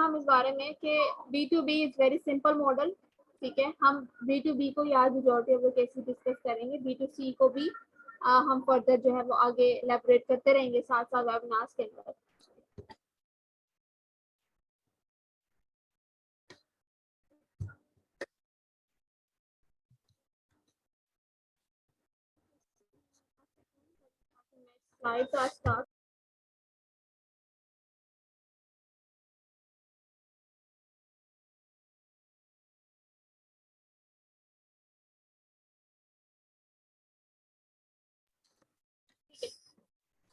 हम इस बारे में कि B2B is very simple model, ठीक है। हम B2B को आज majority of the cases discuss करेंगे, B2C को भी हम फर्दर जो है वो आगे एलैबोरेट करते रहेंगे साथ साथ वेबिनार्स के अंदर। Slides are start.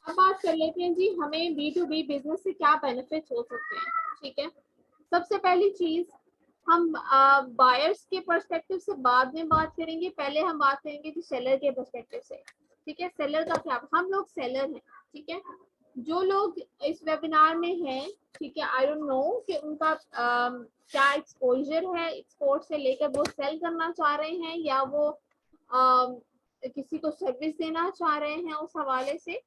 अब बात कर लेते हैं जी हमें B2B बिजनेस से क्या बेनिफिट्स हो सकते हैं, ठीक है। सबसे पहली चीज हम बायर्स के पर्सपेक्टिव से बाद में बात करेंगे, पहले हम बात करेंगे जी सेलर के पर्सपेक्टिव से, ठीक है। सेलर का क्या, हम लोग सेलर हैं, ठीक है। जो लोग इस वेबिनार में हैं, ठीक है, आई डोंट नो कि उनका क्या एक्सपोजर है एक्सपोर्ट से लेकर, वो सेल करना चाह रहे हैं या वो किसी को सर्विस देना चाह रहे हैं, उस हवाले से।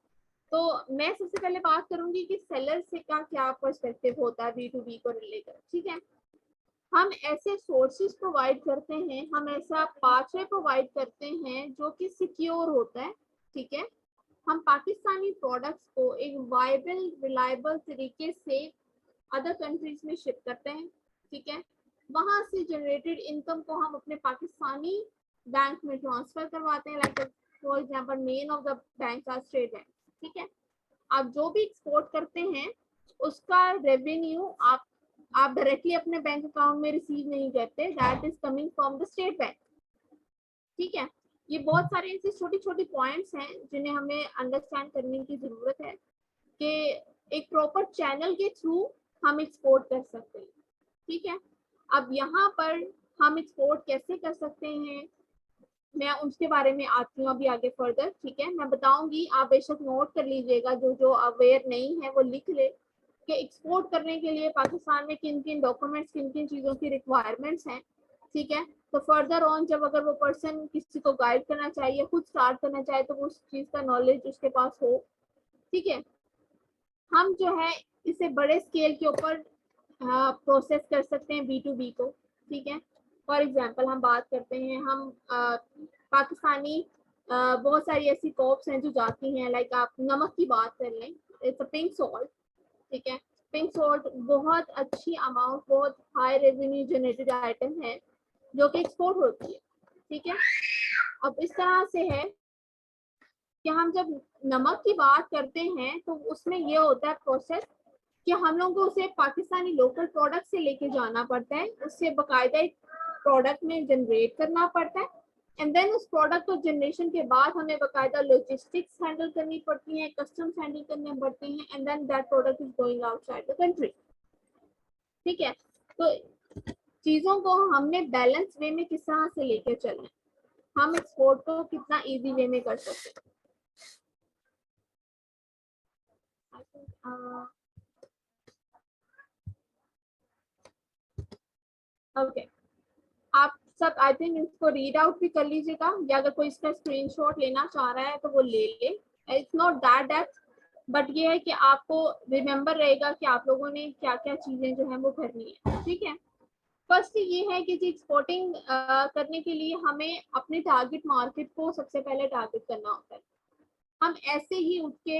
तो मैं सबसे पहले बात करूंगी कि सेलर से का क्या पर्सपेक्टिव होता है B2B को रिलेटेड, ठीक है। हम ऐसे सोर्सेज प्रोवाइड करते हैं, हम ऐसा पाथवे प्रोवाइड करते हैं जो कि सिक्योर होता है, ठीक है। हम पाकिस्तानी प्रोडक्ट्स को एक वायबल रिलायबल तरीके से अदर कंट्रीज में शिप करते हैं, ठीक है। वहां से जनरेटेड इनकम को हम अपने पाकिस्तानी बैंक में ट्रांसफर करवाते हैं, like for example main of the bank are State Bank, ठीक है। आप जो भी एक्सपोर्ट करते हैं उसका रेवेन्यू आप डायरेक्टली अपने बैंक अकाउंट में रिसीव नहीं करते, that is coming from the state Bank, ठीक है। ये बहुत सारे ऐसे छोटी छोटी पॉइंट्स हैं जिन्हें हमें अंडरस्टैंड करने की जरूरत है कि एक प्रॉपर चैनल के थ्रू हम एक्सपोर्ट कर सकते हैं, ठीक है। अब यहाँ पर हम एक्सपोर्ट कैसे कर सकते हैं, मैं उसके बारे में आती हूँ अभी आगे फर्दर, ठीक है। मैं बताऊंगी, आप बेशक नोट कर लीजिएगा, जो जो अवेयर नहीं है वो लिख ले कि एक्सपोर्ट करने के लिए पाकिस्तान में किन किन डॉक्यूमेंट्स, किन किन चीज़ों की रिक्वायरमेंट्स हैं, ठीक है। तो फर्दर ऑन जब अगर वो पर्सन किसी को गाइड करना चाहिए, खुद स्टार्ट करना चाहे, तो उस चीज़ का नॉलेज उसके पास हो, ठीक है। हम जो है इसे बड़े स्केल के ऊपर प्रोसेस कर सकते हैं B2B को, ठीक है। फॉर एग्जांपल हम बात करते हैं, हम पाकिस्तानी बहुत सारी ऐसी कॉप्स हैं जो जाती हैं, लाइक आप नमक की बात कर लें, इट्स अ पिंक सॉल्ट, ठीक है। पिंक सॉल्ट बहुत अच्छी अमाउंट, बहुत हाई रेवेन्यू जनरेटेड आइटम है जो कि एक्सपोर्ट होती है, ठीक है। अब इस तरह से है कि हम जब नमक की बात करते हैं तो उसमें ये होता है प्रोसेस कि हम लोगों को उसे पाकिस्तानी लोकल प्रोडक्ट से लेके जाना पड़ता है, उससे बाकायदा एक प्रोडक्ट में जनरेट करना पड़ता है, एंड देन उस प्रोडक्ट को जनरेशन के बाद हमें बाकायदा लॉजिस्टिक्स हैंडल करनी पड़ती है, कस्टम्स हैंडल करने पड़ते हैं, and then that product is going outside the country, ठीक है। तो चीज़ों को हमने बैलेंस वे में किस तरह से लेके चलना है, हम एक्सपोर्ट को कितना इजी वे में कर सकते हैं। ओके, आप सब आई थिंक इसको रीड आउट भी कर लीजिएगा, या अगर कोई इसका स्क्रीनशॉट लेना चाह रहा है तो वो ले ले, it's not that depth, but ये है कि आपको रिमेम्बर रहेगा कि आप लोगों ने क्या क्या चीजें जो है वो करनी है, ठीक है। फर्स्ट ये है कि जी एक्सपोर्टिंग करने के लिए हमें अपने टारगेट मार्केट को सबसे पहले टारगेट करना होता है। हम ऐसे ही उठ के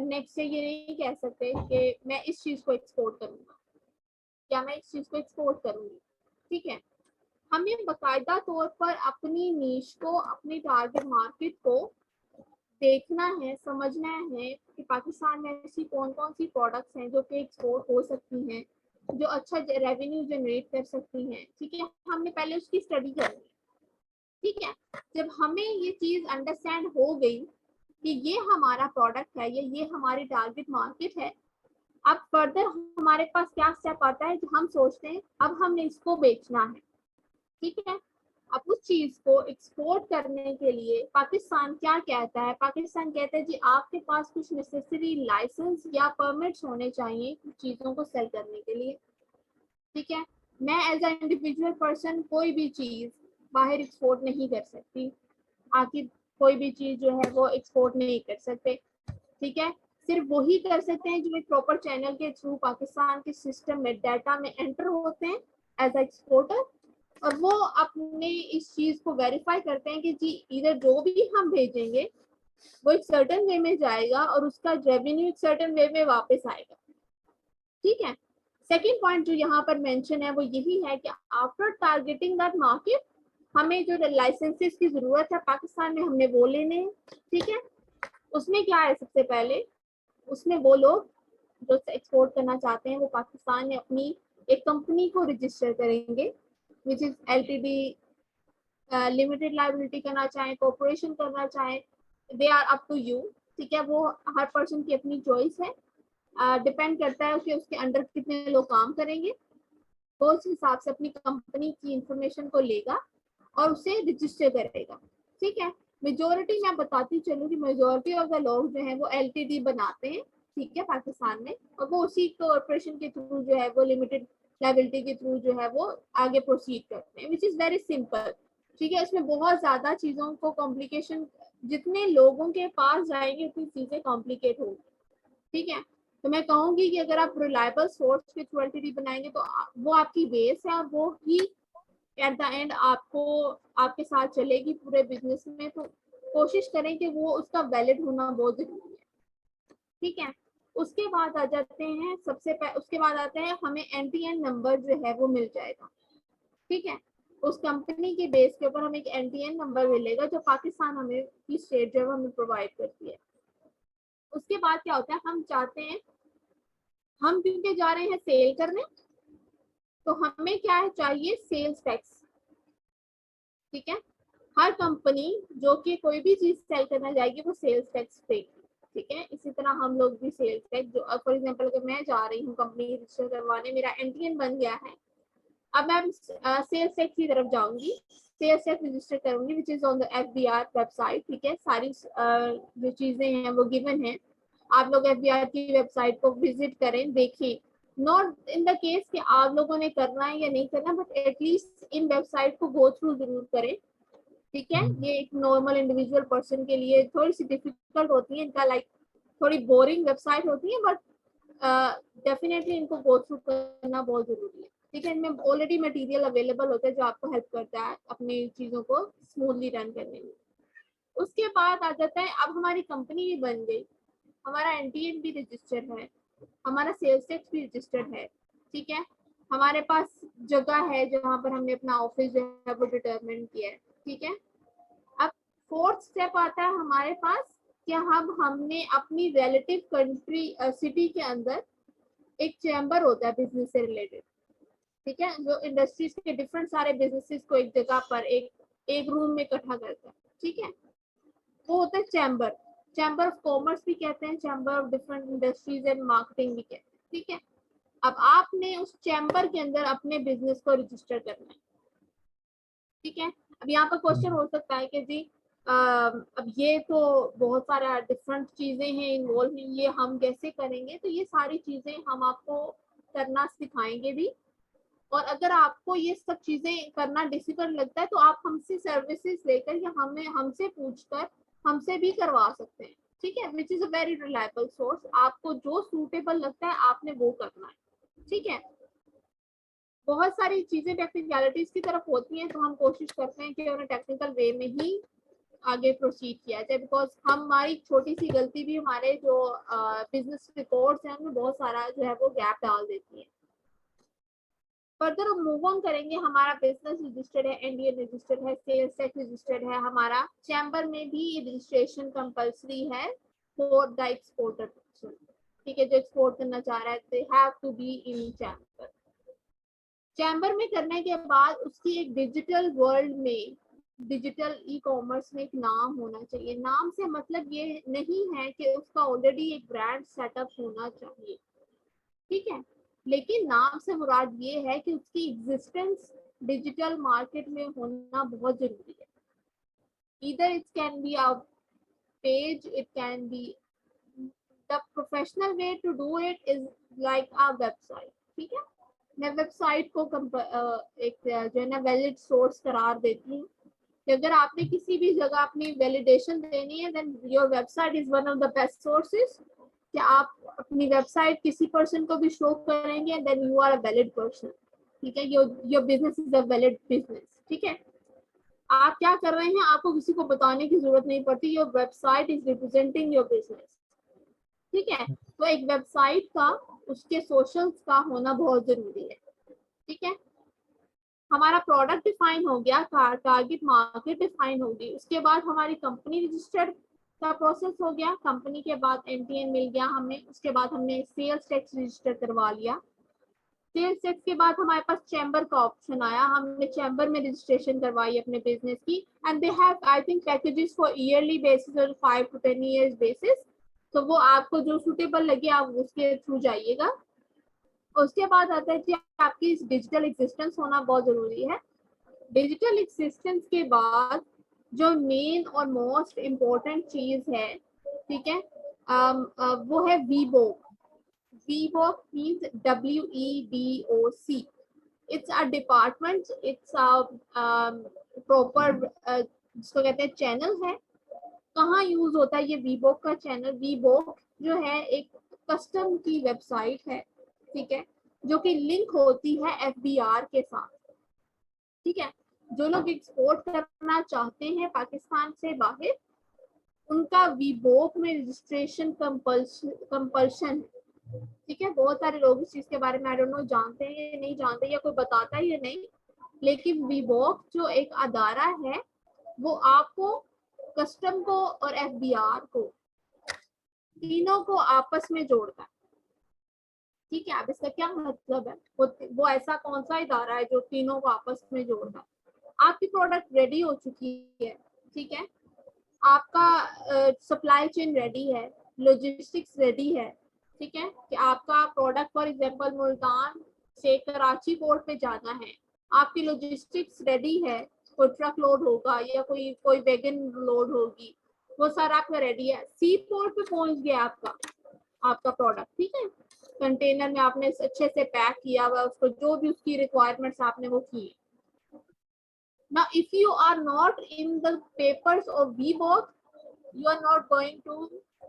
नेक्स्ट से ये नहीं कह सकते कि मैं इस चीज को एक्सपोर्ट करूंगा या मैं इस चीज को एक्सपोर्ट करूंगी, ठीक है। हमें बाकायदा तौर पर अपनी नीश को, अपनी टारगेट मार्केट को देखना है, समझना है कि पाकिस्तान में ऐसी कौन कौन सी प्रोडक्ट्स हैं जो कि एक्सपोर्ट हो सकती हैं, जो अच्छा रेवेन्यू जनरेट कर सकती हैं, ठीक है। हमने पहले उसकी स्टडी करनी है, ठीक है। जब हमें ये चीज अंडरस्टैंड हो गई कि ये हमारा प्रोडक्ट है, ये हमारी टारगेट मार्केट है, अब फर्दर हमारे पास क्या स्टेप आता है, जो हम सोचते हैं अब हमने इसको बेचना है, ठीक है। अब उस चीज को एक्सपोर्ट करने के लिए पाकिस्तान क्या कहता है, पाकिस्तान कहता है जी आपके पास कुछ नेसेसरी लाइसेंस या परमिट्स होने चाहिए कुछ चीजों को सेल करने के लिए, ठीक है। मैं एज अ इंडिविजुअल पर्सन कोई भी चीज बाहर एक्सपोर्ट नहीं कर सकती, आखिर कोई भी चीज जो है वो एक्सपोर्ट नहीं कर सकते, ठीक है। सिर्फ वही कर सकते हैं जो एक प्रॉपर चैनल के थ्रू पाकिस्तान के सिस्टम में डाटा में एंटर होते हैं एज एक्सपोर्टर, और वो अपने इस चीज को वेरीफाई करते हैं कि जी इधर जो भी हम भेजेंगे वो एक सर्टेन वे में जाएगा और उसका रेवेन्यू एक सर्टेन वे में वापस आएगा। ठीक है। सेकेंड पॉइंट जो यहाँ पर मेंशन है वो यही है कि आफ्टर टारगेटिंग दैट मार्केट, हमें जो लाइसेंसेस की जरूरत है पाकिस्तान में हमने वो लेने हैं। ठीक है। उसमें क्या है, सबसे पहले उसमें वो लोग जो एक्सपोर्ट करना चाहते हैं वो पाकिस्तान में अपनी एक कंपनी को रजिस्टर करेंगे, which is LTD, limited liability करना चाहें, कॉर्पोरेशन करना चाहें, they are up to you. ठीक है। वो हर पर्सन की अपनी चॉइस है, डिपेंड करता है कि उसके अंडर कितने लोग काम करेंगे। वो उस हिसाब से अपनी कंपनी की इंफॉर्मेशन को लेगा और उसे रजिस्टर करेगा। ठीक है। मेजोरिटी मैं बताती चलूँ कि मेजोरिटी ऑफ द लोग जो है वो एलटीडी बनाते हैं। ठीक है, पाकिस्तान में, और वो उसी कॉर्पोरेशन के थ्रू जो है वो लिमिटेड लायबिलिटी के थ्रू जो है वो आगे प्रोसीड करते हैं, विच इज वेरी सिंपल। ठीक है। इसमें बहुत ज्यादा चीजों को कॉम्प्लिकेशन, जितने लोगों के पास जाएंगे उतनी चीजें कॉम्प्लिकेट होगी। ठीक है। तो मैं कहूंगी कि अगर आप रिलायबल सोर्स के थ्रू एलटीडी बनाएंगे तो वो आपकी बेस है और वो ही एट द एंड आपको आपके साथ चलेगी पूरे बिजनेस में। तो कोशिश करें कि वो उसका वैलिड होना बहुत जरूरी है। ठीक है। उसके बाद आ जाते हैं उसके बाद आते हैं हमें एनटीएन नंबर जो है वो मिल जाएगा। ठीक है। उस कंपनी के बेस के ऊपर हमें एक एनटीएन नंबर मिलेगा जो पाकिस्तान हमें की स्टेट जो है हमें प्रोवाइड करती है। उसके बाद क्या होता है, हम चाहते हैं, हम क्योंकि जा रहे हैं सेल करने, तो हमें क्या है चाहिए, सेल्स टैक्स। ठीक है। हर कंपनी जो कि कोई भी चीज सेल करना जाएगी वो सेल्स टैक्स देगी। ठीक है। इसी तरह हम लोग भी सेल्स टैक्स, जो फॉर एग्जांपल अगर मैं जा रही हूँ कंपनी रजिस्टर करवाने, मेरा एनटीएन बन गया है, अब मैं सेल्स टैक्स की तरफ जाऊंगी, सेल्स टैक्स रजिस्टर करूंगी, which is on the FBR website. ठीक है। सारी जो चीजें हैं वो गिवन है, आप लोग एफबीआर की वेबसाइट को विजिट करें, देखें। नॉट इन द केस कि आप लोगों ने करना है या नहीं करना, बट एटलीस्ट इन वेबसाइट को गो थ्रू जरूर करें। ठीक है। ये एक नॉर्मल इंडिविजुअल पर्सन के लिए थोड़ी सी डिफिकल्ट होती है, इनका लाइक थोड़ी बोरिंग वेबसाइट होती है, बट डेफिनेटली इनको गो थ्रू करना बहुत जरूरी है। ठीक है। इनमें ऑलरेडी मटेरियल अवेलेबल होता है जो आपको हेल्प करता है अपनी चीजों को स्मूथली रन करने में। उसके बाद आ जाता है, अब हमारी कंपनी भी बन गई, हमारा एनटीएन भी रजिस्टर्ड है, हमारा सेल्स टैक्स भी रजिस्टर्ड है। ठीक है। हमारे पास जगह है जहाँ पर हमने अपना ऑफिस जो है वो डिटरमिन किया है। ठीक है। अब फोर्थ स्टेप आता है हमारे पास कि हमने अपनी रिलेटिव कंट्री सिटी के अंदर एक चैम्बर होता है बिजनेस से रिलेटेड। ठीक है। जो इंडस्ट्रीज के डिफरेंट सारे बिजनेसेस को एक जगह पर एक रूम में इकट्ठा करता है। ठीक है। वो होता है चैम्बर, चैम्बर ऑफ कॉमर्स भी कहते हैं, chamber of different industries and marketing भी कहते हैं। ठीक है। अब आपने उस चैम्बर के अंदर अपने बिजनेस को रजिस्टर करना है। ठीक है। अब यहाँ पर क्वेश्चन हो सकता है कि जी अब ये तो बहुत सारा डिफरेंट चीजें हैं इन्वॉल्व, ये हम कैसे करेंगे? तो ये सारी चीजें हम आपको करना सिखाएंगे भी, और अगर आपको ये सब चीजें करना डिफिकल्ट लगता है तो आप हमसे सर्विसेज लेकर या हमसे पूछकर हमसे भी करवा सकते हैं। ठीक है। Which is a very reliable source. आपको जो सूटेबल लगता है आपने वो करना है। ठीक है। बहुत सारी चीजें टेक्निकलिटीज की तरफ होती हैं, तो हम कोशिश करते हैं कि उन्हें टेक्निकल वे में ही आगे प्रोसीड किया जाए, बिकॉज हमारी छोटी सी गलती भी हमारे जो बिजनेस रिकॉर्ड्स हैं उनमें बहुत सारा जो है वो गैप डाल देती है। फर्दर हम मूव ऑन करेंगे, हमारा बिजनेस रजिस्टर्ड है, एनडीए रजिस्टर्ड है, सेल्स टैक्स रजिस्टर्ड है, हमारा चैम्बर में भी रजिस्ट्रेशन कंपलसरी है फॉर द एक्सपोर्टर। ठीक है। जो एक्सपोर्ट करना चाह रहा है they have to be in chamber. Chamber में करने के बाद उसकी एक डिजिटल वर्ल्ड में, डिजिटल ई कॉमर्स में एक नाम होना चाहिए। नाम से मतलब ये नहीं है कि उसका ऑलरेडी एक ब्रांड सेटअप होना चाहिए। ठीक है। लेकिन नाम से मुराद ये है कि उसकी एग्जिस्टेंस डिजिटल मार्केट में होना बहुत जरूरी है। Either it can be a page, it can be the professional way to do it is like a website. ठीक है। मैं वेबसाइट को एक जो है ना वैलिड सोर्स करार देती हूँ कि अगर आपने किसी भी जगह अपनी वैलिडेशन देनी है then your website is one of the best sources. कि आप अपनी वेबसाइट किसी पर्सन को भी शो करेंगे, then you are a valid person, ठीक है, your business is a valid business, ठीक है। आप क्या कर रहे हैं आपको किसी को बताने की जरूरत नहीं पड़ती, your website is representing your business, ठीक है। तो एक वेबसाइट का, उसके सोशल्स का होना बहुत जरूरी है, ठीक है। हमारा प्रोडक्ट डिफाइन हो गया, टारगेट मार्केट डिफाइन होगी, उसके बाद हमारी कंपनी रजिस्टर्ड का प्रोसेस हो गया, कंपनी के बाद एनटीएन मिल गया हमें, उसके बाद हमने सेल्स टैक्स रजिस्टर करवा लिया, सेल्स टैक्स के बाद हमारे पास चैम्बर का ऑप्शन आया, हमने चैम्बर में रजिस्ट्रेशन करवाई अपने बिजनेस की, and they have I think packages for yearly basis और 5 to 10 years बेसिस, तो वो आपको जो सुटेबल लगे आप उसके थ्रू जाइएगा। उसके बाद आता है कि आपकी डिजिटल एग्जिस्टेंस होना बहुत जरूरी है। डिजिटल एग्जिस्टेंस के बाद जो मेन और मोस्ट इम्पोर्टेंट चीज है, ठीक है, वो है WeBOC. WeBOC means WEBOC, it's a department, it's a proper जिसको कहते हैं चैनल है। कहाँ यूज होता है ये वीबोक का चैनल? वीबोक जो है एक कस्टम की वेबसाइट है, ठीक है, जो कि लिंक होती है FBR के साथ, ठीक है। जो लोग एक्सपोर्ट करना चाहते हैं पाकिस्तान से बाहर, उनका वीबोक में रजिस्ट्रेशन कंपल्शन है, ठीक है। बहुत सारे लोग इस चीज के बारे में आई डोंट नो जानते हैं या नहीं जानते, या कोई बताता है या नहीं, लेकिन वीबोक जो एक अदारा है वो आपको, कस्टम को और FBR को, तीनों को आपस में जोड़ता है, ठीक है। अब इसका क्या मतलब है? वो ऐसा कौन सा इदारा है जो तीनों को आपस में जोड़ता है? आपकी प्रोडक्ट रेडी हो चुकी है, ठीक है, आपका सप्लाई चेन रेडी है, लॉजिस्टिक्स रेडी है, ठीक है, कि आपका प्रोडक्ट फॉर एग्जांपल मुल्तान से कराची पोर्ट पे जाना है, आपकी लॉजिस्टिक्स रेडी है, कोई ट्रक लोड होगा या कोई वैगन लोड होगी, वो सारा आपका रेडी है, सी पोर्ट पे पहुंच गया आपका प्रोडक्ट, ठीक है, कंटेनर में आपने अच्छे से पैक किया हुआ, उसको जो भी उसकी रिक्वायरमेंट्स आपने वो की। Now, if you are not in the papers of VBOK, you are not going to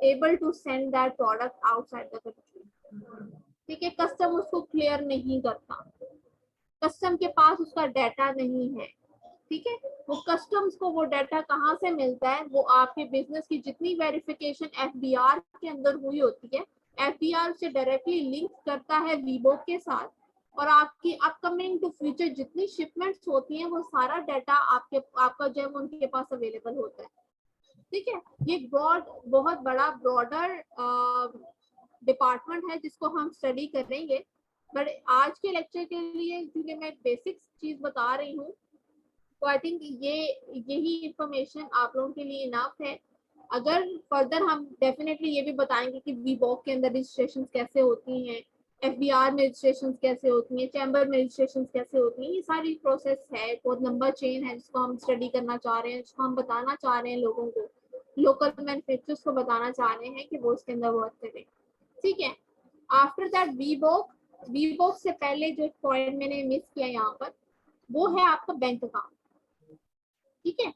able to send that product outside the country, ठीक है। कस्टम उसको क्लियर नहीं करता, कस्टम के पास उसका डाटा नहीं है, ठीक है। वो कस्टम्स को वो डाटा कहाँ से मिलता है? वो आपके बिजनेस की जितनी वेरिफिकेशन FBR के अंदर हुई होती है, FBR से डायरेक्टली लिंक करता है वीबोक के साथ, और आपकी अपकमिंग टू फ्यूचर जितनी शिपमेंट्स होती हैं वो सारा डाटा आपका जो है उनके पास अवेलेबल होता है, ठीक है। ये बहुत बड़ा ब्रॉडर डिपार्टमेंट है जिसको हम स्टडी करेंगे, बट आज के लेक्चर के लिए क्योंकि मैं बेसिक चीज बता रही हूँ, तो आई थिंक यही इंफॉर्मेशन आप लोगों के लिए इनफ है। अगर फर्दर हम डेफिनेटली ये भी बताएंगे कि वीबॉक के अंदर रजिस्ट्रेशन कैसे होती हैं, FBR में रजिस्ट्रेशन कैसे होती हैं, चैम्बर में रजिस्ट्रेशन कैसे होती हैं, ये सारी प्रोसेस है, बहुत लंबा चेन है जिसको हम स्टडी करना चाह रहे हैं, जिसको हम बताना चाह रहे हैं लोगों को, लोकल मैन्युफैक्चरर्स को बताना चाह रहे हैं कि वो उसके अंदर वर्क करें, ठीक है। आफ्टर दैट वीबॉक से पहले जो पॉइंट मैंने मिस किया यहाँ पर, वो है आपका बैंक अकाउंट, ठीक है।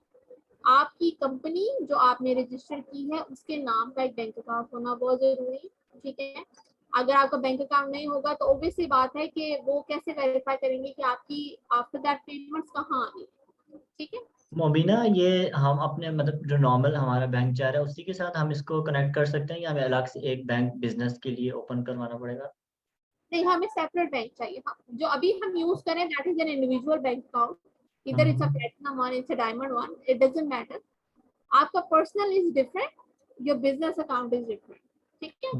आपकी कंपनी जो आपने रजिस्टर की है उसके नाम का एक बैंक अकाउंट होना बहुत जरूरी है, ठीक है। अगर आपका बैंक अकाउंट नहीं होगा तो ऑब्वियस सी बात है कि वो कैसे वेरीफाई करेंगे कि आपकी आफ्टर दैट पेमेंट्स कहाँ आनी है, ठीक है। मोबिना, ये हम अपने मतलब जो नॉर्मल हमारा बैंक जा रहा है उसी के साथ हम इसको कनेक्ट कर सकते हैं या हमें अलग से एक बैंक बिजनेस के लिए ओपन करवाना पड़ेगा? नहीं, हमें सेपरेट बैंक चाहिए, हाँ। जो अभी हम यूज करें that is an individual bank account, इधर it's a platinum one, it's a diamond one, it doesn't matter. आपका personal is different, your business account is different, ठीक है।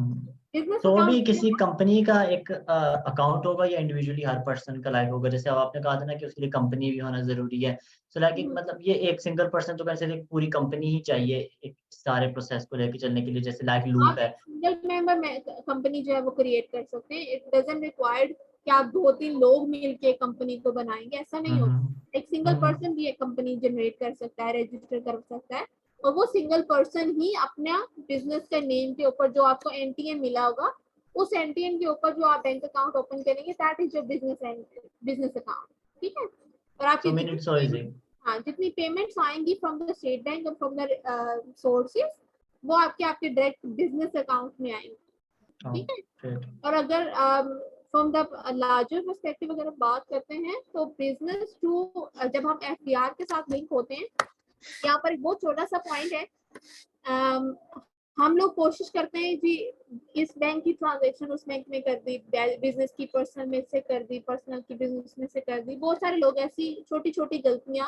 बिजनेस तो भी अकाउंट किसी कंपनी का एक अकाउंट होगा या इंडिविजुअली हर पर्सन का लाइक होगा? जैसे अब आपने कहा था ना कि उसके लिए कंपनी भी होना जरूरी है, तो लाइक मतलब ये एक सिंगल पर्सन तो कैसे, एक पूरी कंपनी ही चाहिए एक सारे प्रोसेस को लेके चलने के लिए, जैसे लाइक लूप आप है? एक सिंगल मेंबर में कंपनी जो है वो क्रिएट कर सकते हैं, इट डजंट रिक्वायर्ड कि आप 2-3 लोग मिलके कंपनी को बनाएंगे, ऐसा नहीं होता। एक सिंगल पर्सन भी एक कंपनी जनरेट कर सकता है, रजिस्टर कर सकता है, और वो सिंगल पर्सन ही अपना बिजनेस का नेम के ऊपर जो आपको NTN मिला होगा, उस NTN के ऊपर जो आप बैंक अकाउंट ओपन करेंगे that is your business account, ठीक है। और आपकी so mean it's so easy. हाँ, जितनी पेमेंट्स आएंगी फ्रॉम द स्टेट बैंक और फ्रॉम द सोर्सेज, वो आपके डायरेक्ट बिजनेस अकाउंट में आएंगे, ठीक है। great. और अगर फ्रॉम द लार्जर पर्सपेक्टिव अगर हम बात करते हैं तो बिजनेस टू जब हम एफडीआर के साथ लिंक होते हैं, यहाँ पर एक बहुत छोटा सा पॉइंट है, हम लोग कोशिश करते हैं जी इस बैंक की ट्रांजैक्शन उस बैंक में कर दी, बिजनेस की पर्सनल में से कर दी, पर्सनल की बिजनेस में से कर दी। बहुत सारे लोग ऐसी छोटी छोटी गलतियां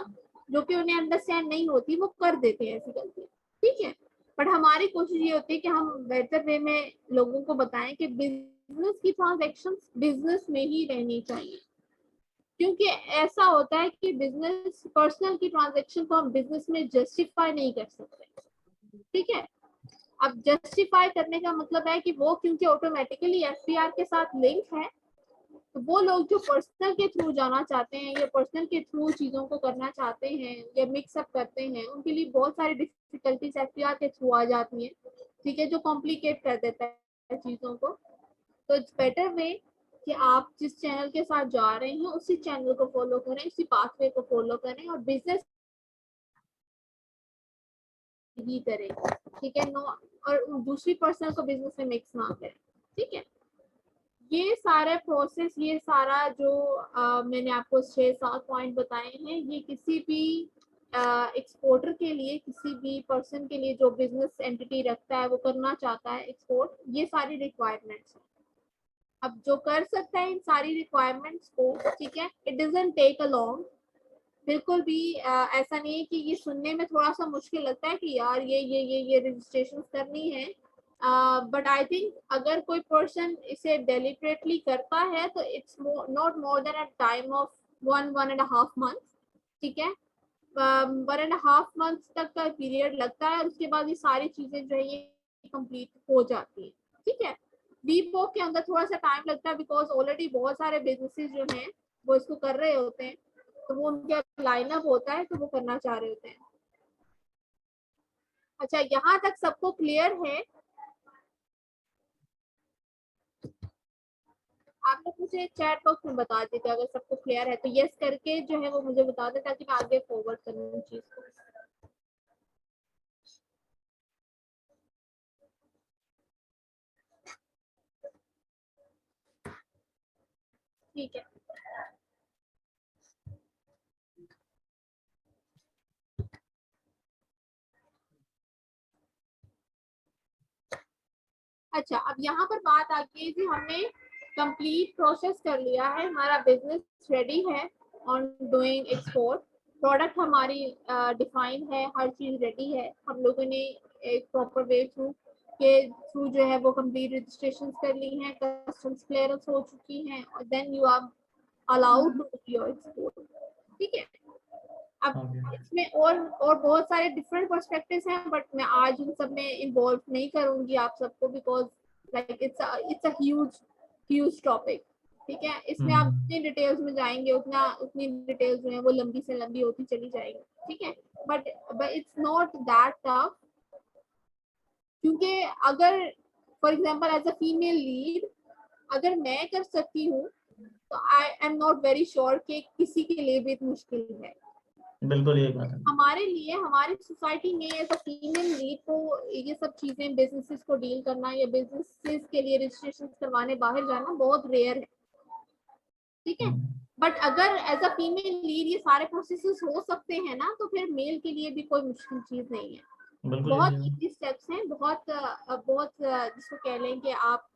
जो कि उन्हें अंडरस्टैंड नहीं होती वो कर देते हैं ऐसी गलतियां, ठीक है। बट हमारी कोशिश ये होती है कि हम बेहतर वे में लोगों को बताएं कि बिजनेस की ट्रांजैक्शन बिजनेस में ही रहनी चाहिए, क्योंकि ऐसा होता है कि बिजनेस पर्सनल की ट्रांजैक्शन को हम बिजनेस में जस्टिफाई नहीं कर सकते, ठीक है। अब जस्टिफाई करने का मतलब है कि वो क्योंकि ऑटोमेटिकली एफडीआर के साथ लिंक है, तो वो लोग जो पर्सनल के थ्रू जाना चाहते हैं या पर्सनल के थ्रू चीजों को करना चाहते हैं या मिक्सअप करते हैं, उनके लिए बहुत सारी डिफिकल्टीज एफडीआर के थ्रू आ जाती हैं, ठीक है, जो कॉम्प्लिकेट कर देता है चीजों को। तो इट्स बेटर वे कि आप जिस चैनल के साथ जा रहे हैं उसी चैनल को फॉलो करें, उसी पाथवे को फॉलो करें और बिजनेस ही करें, ठीक है। नो, और दूसरी पर्सन को बिजनेस में मिक्स ना करें, ठीक है। ये सारे प्रोसेस, ये सारा जो मैंने आपको 6-7 पॉइंट बताए हैं, ये किसी भी एक्सपोर्टर के लिए, किसी भी पर्सन के लिए जो बिजनेस एंटिटी रखता है, वो करना चाहता है एक्सपोर्ट, ये सारी रिक्वायरमेंट्स हैं। अब जो कर सकता है इन सारी रिक्वायरमेंट्स को, ठीक है, it doesn't take a long, बिल्कुल भी ऐसा नहीं है कि ये सुनने में थोड़ा सा मुश्किल लगता है कि यार ये रजिस्ट्रेशन करनी है, बट आई थिंक अगर कोई पर्सन इसे डेलिबरेटली करता है तो it's not more than a time of 1-1.5 month, ठीक है। 1.5 मंथ तक का पीरियड लगता है और उसके बाद ये सारी चीजें जो है ये कंप्लीट हो जाती है, ठीक है। वीपो के अंदर थोड़ा सा टाइम लगता है बिकॉज ऑलरेडी बहुत सारे बिजनेसेस जो हैं वो इसको कर रहे होते हैं, तो वो उनके लाइनअप होता है तो वो करना चाह रहे होते हैं। अच्छा, यहाँ तक सबको क्लियर है? आप लोग मुझे चैट बॉक्स में बता दीजिए अगर सबको क्लियर है, तो यस करके जो है वो मुझे बता दें ताकि मैं आगे फॉरवर्ड करूँ चीज को। ठीक है। अच्छा, अब यहाँ पर बात आती है कि हमने कंप्लीट प्रोसेस कर लिया है, हमारा बिजनेस रेडी है ऑन डूइंग एक्सपोर्ट, प्रोडक्ट हमारी डिफाइन है, हर चीज रेडी है, हम लोगों ने एक प्रॉपर वे थ्रू के थ्रू जो है वो कंप्लीट रजिस्ट्रेशन कर ली हैं, कस्टम्स क्लियरेंस हो चुकी हैं, और then you are allowed to do your export, ठीक है। अब इसमें और बहुत सारे डिफरेंट पर्सपेक्टिव्स हैं, बट मैं आज उन सब में इन्वॉल्व नहीं करूंगी आप सबको, because like it's a huge topic, ठीक है। इसमें आप जितनी डिटेल्स में जाएंगे उतनी डिटेल्स जो है वो लंबी से लंबी होती चली जाएगी, ठीक है। But it's not that tough, क्योंकि अगर for example as a female lead अगर मैं कर सकती हूँ तो I am not very sure कि किसी के लिए भी मुश्किल है। बिल्कुल ये बात है। हमारे लिए, हमारी सोसाइटी में एज अ फीमेल लीड को ये सब चीजें बिजनेसेस को डील करना या बिजनेसेस के लिए रजिस्ट्रेशन करवाने बाहर जाना बहुत रेयर है, ठीक है। बट अगर एज अ फीमेल लीड ये सारे प्रोसेसेस हो सकते हैं ना, तो फिर मेल के लिए भी कोई मुश्किल चीज नहीं है, बहुत इजी स्टेप्स हैं, बहुत जिसको कह लें कि आप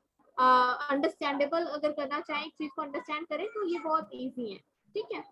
अंडरस्टैंडेबल अगर करना चाहें, एक चीज को अंडरस्टैंड करें तो ये बहुत इजी है, ठीक है।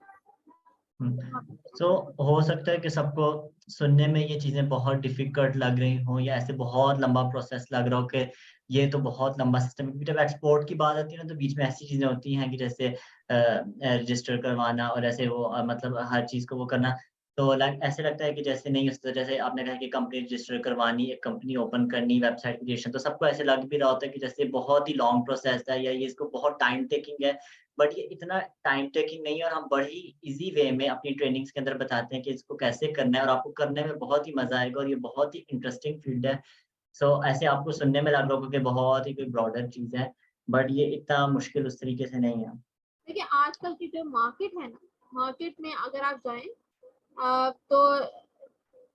तो हो सकता है कि सबको सुनने में ये चीजें बहुत डिफिकल्ट लग रही हों या ऐसे बहुत लंबा प्रोसेस लग रहा हो कि ये तो बहुत लंबा सिस्टम है। जब एक्सपोर्ट की बात आती है ना तो बीच में ऐसी चीजें होती हैं कि जैसे रजिस्टर करवाना और ऐसे वो मतलब हर चीज को वो करना, तो ऐसे लगता है कि जैसे नहीं होता। जैसे आपने कहा कि कंपनी रजिस्टर करवानी, एक कंपनी ओपन करनी, वेबसाइट क्रिएशन, तो सबको ऐसे लग भी रहा होता है कि जैसे बहुत ही लॉन्ग प्रोसेस है या ये इसको बहुत टाइम टेकिंग है। बट ये इतना टाइम टेकिंग नहीं है और हम बड़ी इजी वे में अपनी ट्रेनिंग्स के अंदर बताते हैं कि इसको कैसे करना है और आपको करने में बहुत ही मजा आएगा और ये बहुत ही इंटरेस्टिंग फील्ड है। सो ऐसे आपको सुनने में लग रहा होगा कि बहुत ही कोई ब्रॉडर चीज है, बट ये इतना मुश्किल उस तरीके से नहीं है। देखिए आजकल की जो मार्केट है ना, मार्केट में अगर आप जाएं तो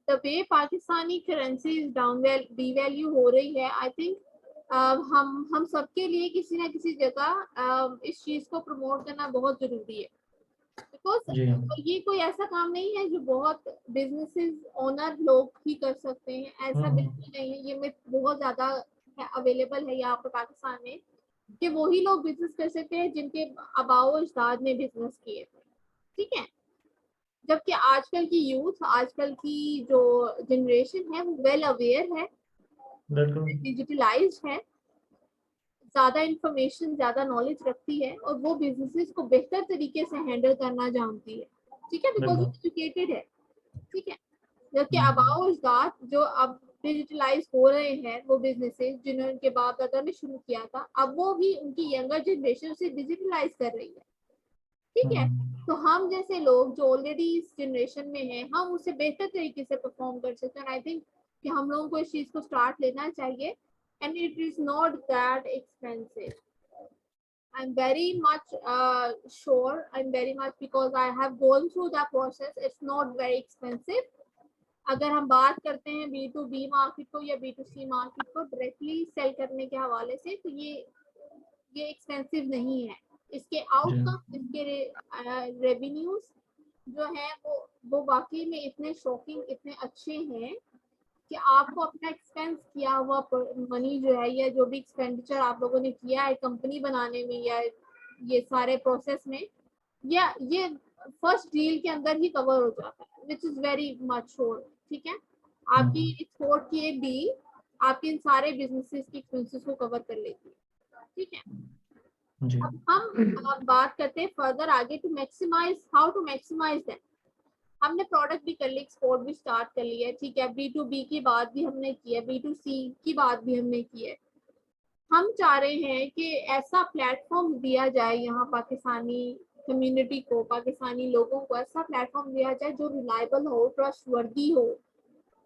the way Pakistani currency devalue हो रही है, आई थिंक हम सबके लिए किसी ना किसी जगह इस चीज को प्रमोट करना बहुत जरूरी है, बिकॉज ये कोई ऐसा काम नहीं है जो बहुत बिजनेसेस ओनर लोग ही कर सकते हैं, ऐसा बिल्कुल नहीं है। ये मिथ बहुत ज्यादा अवेलेबल है यहाँ पर पाकिस्तान में कि वही लोग बिजनेस कर सकते हैं जिनके आबाओ अजदाद ने बिजनेस किए थे, ठीक है। जबकि आजकल की यूथ, आजकल की जो जनरेशन है वो वेल अवेयर है, डिजिटलाइज्ड है, ज्यादा इंफॉर्मेशन, ज्यादा नॉलेज रखती है और वो बिजनेसेस को बेहतर तरीके से हैंडल करना जानती है, ठीक है, बिकॉज वो एजुकेटेड है, ठीक है। जबकि आबाओ अजदाद जो अब डिजिटलाइज हो रहे हैं वो बिजनेसेस जिन्होंने उनके बाप दादा ने शुरू किया था, अब वो भी उनकी यंगर जनरेशन से डिजिटलाइज कर रही है, ठीक है। तो हम जैसे लोग जो ऑलरेडी इस जनरेशन में हैं, हम उसे बेहतर तरीके से परफॉर्म कर सकते हैं। आई थिंक कि हम लोगों को इस चीज को स्टार्ट लेना चाहिए, and it is not that expensive. I'm very much sure, I'm very much, because I have gone through that process, it's not very expensive. अगर हम बात करते हैं B2B मार्केट को या B2C मार्केट को डायरेक्टली सेल करने के हवाले से, तो ये एक्सपेंसिव नहीं है। इसके आउटकम, इसके रेवेन्यूज जो है वो वाकई में इतने शॉकिंग, इतने अच्छे हैं कि आपको अपना एक्सपेंस किया हुआ मनी जो है या जो भी एक्सपेंडिचर आप लोगों ने किया है कंपनी बनाने में या ये सारे प्रोसेस में, या ये फर्स्ट डील के अंदर ही कवर हो जाता है, which is very much sure, ठीक है। आपकी एक्सपोर्ट की डील आपके इन सारे बिजनेसेस के एक्सपेंसेस को कवर कर लेती है, ठीक है। अब हम बात करते हैं फर्दर आगे, to maximise, how to maximise that. हमने प्रोडक्ट भी कर ली, एक्सपोर्ट भी स्टार्ट कर लिया है, ठीक है। B2B की बात भी हमने की है, B2C की बात भी हमने की है। हम चाह रहे हैं कि ऐसा प्लेटफॉर्म दिया जाए यहाँ पाकिस्तानी कम्युनिटी को, पाकिस्तानी लोगों को ऐसा प्लेटफॉर्म दिया जाए जो रिलायबल हो, ट्रस्टवर्दी हो,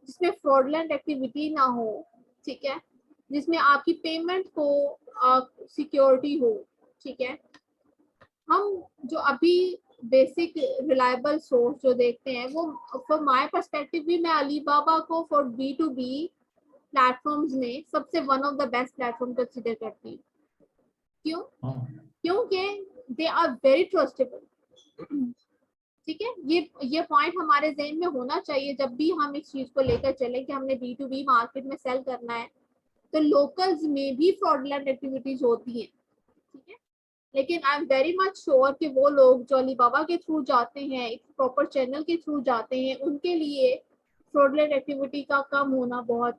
जिसमें फ्रॉडलेंट एक्टिविटी ना हो, ठीक है, जिसमें आपकी पेमेंट को सिक्योरिटी हो, ठीक है। हम जो अभी बेसिक रिलायबल सोर्स जो देखते हैं वो फ्रॉम माय पर्सपेक्टिव भी मैं अलीबाबा को फॉर B2B प्लेटफॉर्म्स में सबसे one of the best platform consider करती हूँ। क्यों? क्योंकि दे आर वेरी ट्रस्टेबल, ठीक है। ये पॉइंट हमारे जहन में होना चाहिए जब भी हम इस चीज को लेकर चले कि हमने B2B मार्केट में सेल करना है। तो लोकल्स में भी फ्रॉडलेंट एक्टिविटीज होती हैं, ठीक है, लेकिन I am very much sure कि वो लोग जो अलीबाबा के थ्रू जाते हैं, एक प्रॉपर चैनल के थ्रू जाते हैं, उनके लिए फ्रॉडलेंट एक्टिविटी का कम होना बहुत,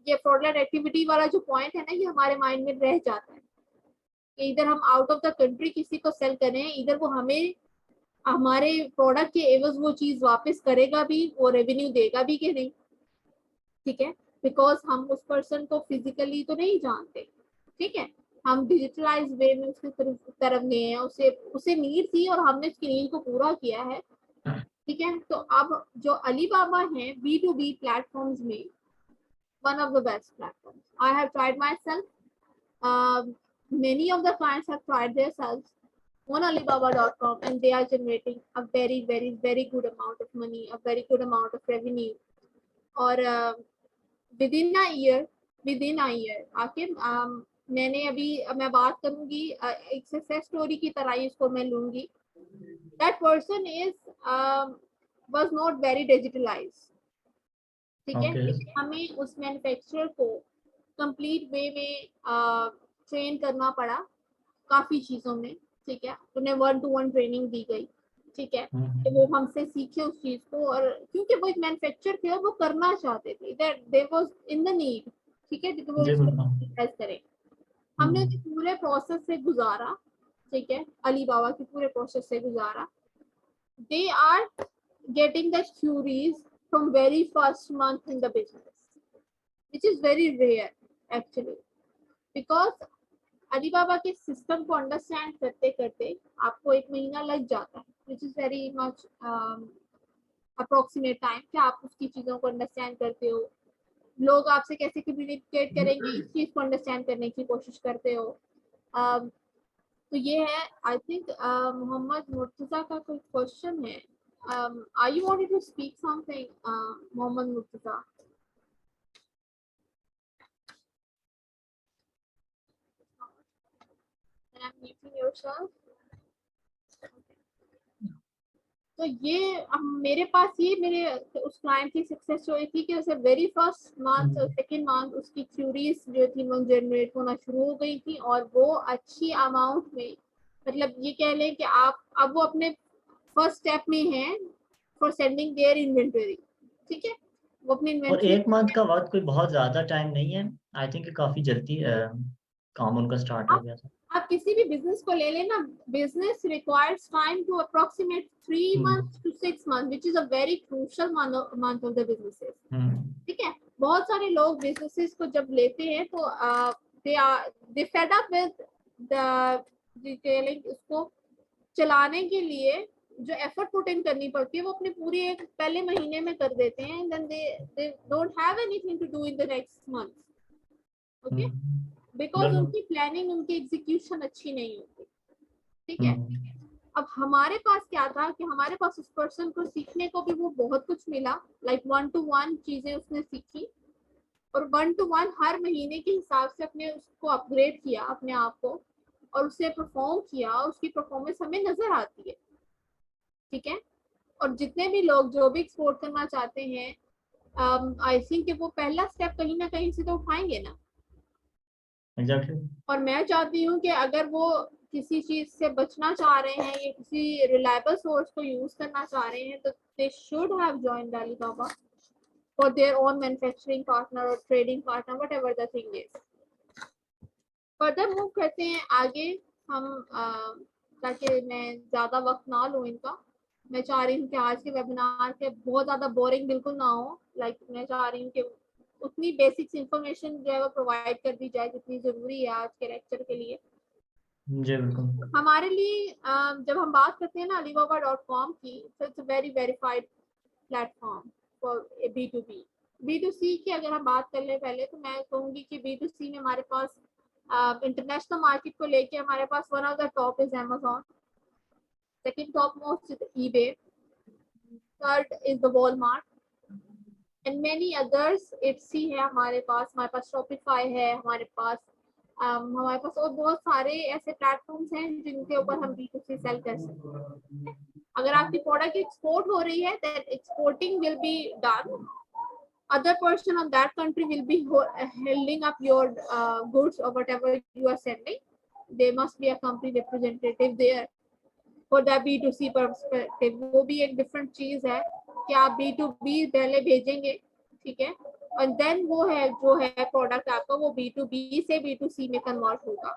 ये फ्रॉडलेंट एक्टिविटी वाला जो पॉइंट है ना, ये हमारे माइंड में रह जाता है कि इधर हम आउट ऑफ द कंट्री किसी को सेल करें, इधर वो हमें हमारे प्रोडक्ट के एवज वो चीज वापस करेगा भी, वो रेवेन्यू देगा भी कि नहीं, ठीक है, बिकॉज हम उस पर्सन को फिजिकली तो नहीं जानते, ठीक है। हम डिजिटलाइज वे में उसकी तरफ गए हैं, उसे नीड थी और हमने उसकी नीड को पूरा किया है, ठीक है। तो अब जो अलीबाबा है B2B प्लेटफॉर्म्स में one of the best platforms. I have tried myself. Many of the clients have tried themselves on Alibaba.com and they are generating a very, very, very good amount of money, a very good amount of revenue. और within a year आके मैंने अभी मैं बात करूंगी एक success story की तरह ही इसको मैं लूंगी। That person is was not very digitalized, ठीक है। हमें उस मैन्युफैक्चरर को कंप्लीट वे में ट्रेन करना पड़ा काफी चीजों में, ठीक है। उन्हें 1-to-1 ट्रेनिंग दी गई, ठीक है, तो वो हमसे सीखे उस चीज को, और क्योंकि वो एक मैन्युफैक्चरर थे और वो करना चाहते थे, that they was in the need, ठीक है, कि वो इसको करें। हमने उस पूरे प्रोसेस से गुजारा, ठीक है, अलीबाबा के पूरे प्रोसेस से गुजारा। They are getting the queries from very first month in the business, which is very rare actually, because Alibaba के सिस्टम को अंडरस्टैंड करते करते आपको 1 महीना लग जाता है, which is very much approximate time कि आप उसकी चीजों को अंडरस्टैंड करते हो, लोग आपसे कैसे कम्युनिकेट करेंगे इस चीज को अंडरस्टैंड करने की कोशिश करते हो। तो ये है, आई थिंक मोहम्मद मुर्तजा का कोई क्वेश्चन है। Are you wanting to speak something, Mohammad Murtaza? I'm muting yourself. तो ये मेरे पास ये मेरे उस क्लाइंट की सक्सेस स्टोरी थी कि उसे वेरी फर्स्ट मंथ और सेकेंड मंथ उसकी क्यूरीज जो थी वो जनरेट होना शुरू हो गई थी और वो अच्छी अमाउंट में, मतलब ये कह लें कि आप अब वो अपने फर्स्ट स्टेप में हैं फॉर सेंडिंग देयर इन्वेंटरी, ठीक है, वो अपनी और इन्वेंटरी। 1 मंथ का वक्त कोई बहुत ज्यादा टाइम नहीं है, आई थिंक काफी जल्दी काम उनका स्टार्ट हो गया था। आप किसी भी बिजनेस को ले लेना, business requires time to approximate 3 months to 6 months, which is a very crucial month of the businesses. ठीक है, बहुत सारे लोग बिजनेसेस को जब लेते हैं तो they fed up with the detailing, उसको चलाने के लिए जो एफर्ट पुट इन करनी पड़ती है वो अपने पूरी एक पहले महीने में कर देते हैं, then they don't have anything to do in the next month, okay? Because उनकी प्लानिंग उनकी एग्जीक्यूशन अच्छी नहीं होती, ठीक है। अब हमारे पास क्या था कि हमारे पास उस पर्सन को सीखने को भी वो बहुत कुछ मिला, लाइक 1-to-1 चीजें उसने सीखी और 1-to-1 हर महीने के हिसाब से अपने उसको अपग्रेड किया अपने आप को और उसे परफॉर्म किया, उसकी परफॉर्मेंस हमें नजर आती है, ठीक है। और जितने भी लोग जो भी एक्सपोर्ट करना चाहते हैं, आई थिंक कि वो पहला स्टेप कहीं ना कहीं से तो उठाएंगे ना। Exactly. और मैं चाहती हूँ कि अगर वो किसी चीज से बचना चाह रहे हैं या किसी रिलायबल सोर्स को यूज करना चाह रहे हैं तो they should have joined Alibaba for their own manufacturing partner और trading partner, whatever the thing is. Further move करते हैं आगे हम, ताकि मैं ज्यादा वक्त ना लूँ इनका। मैं चाह रही हूँ कि आज के वेबिनार के बहुत ज्यादा बोरिंग बिल्कुल ना हो, लाइक मैं चाह रही हूँ कि उतनी बेसिक्स इंफॉर्मेशन जो है वो प्रोवाइड कर दी जाए जितनी जरूरी है आज के लेक्चर के लिए। जी बिल्कुल। हमारे लिए जब हम बात करते हैं ना alibaba.com की, तो it's a very verified platform for B2B। B2C की अगर हम बात कर ले पहले, तो मैं कहूँगी कि B2C में हमारे पास इंटरनेशनल मार्केट को लेके हमारे पास one of the top is Amazon, second top most is eBay, third is the Walmart and many others. Etsy है हमारे पास Shopify है हमारे पास और बहुत सारे ऐसे प्लेटफॉर्म्स हैं जिनके ऊपर हम B2C सेल कर सकते हैं। अगर आपकी प्रोडक्ट एक्सपोर्ट हो रही है, then exporting will be done. Other person of that country will be holding up your goods or whatever you are sending. There must be a company representative there for the B2C perspective. वो भी एक different चीज है कि आप B2B पहले भेजेंगे, ठीक है, और देन वो है जो है प्रोडक्ट आपका वो B2B से B2C में कन्वर्ट होगा।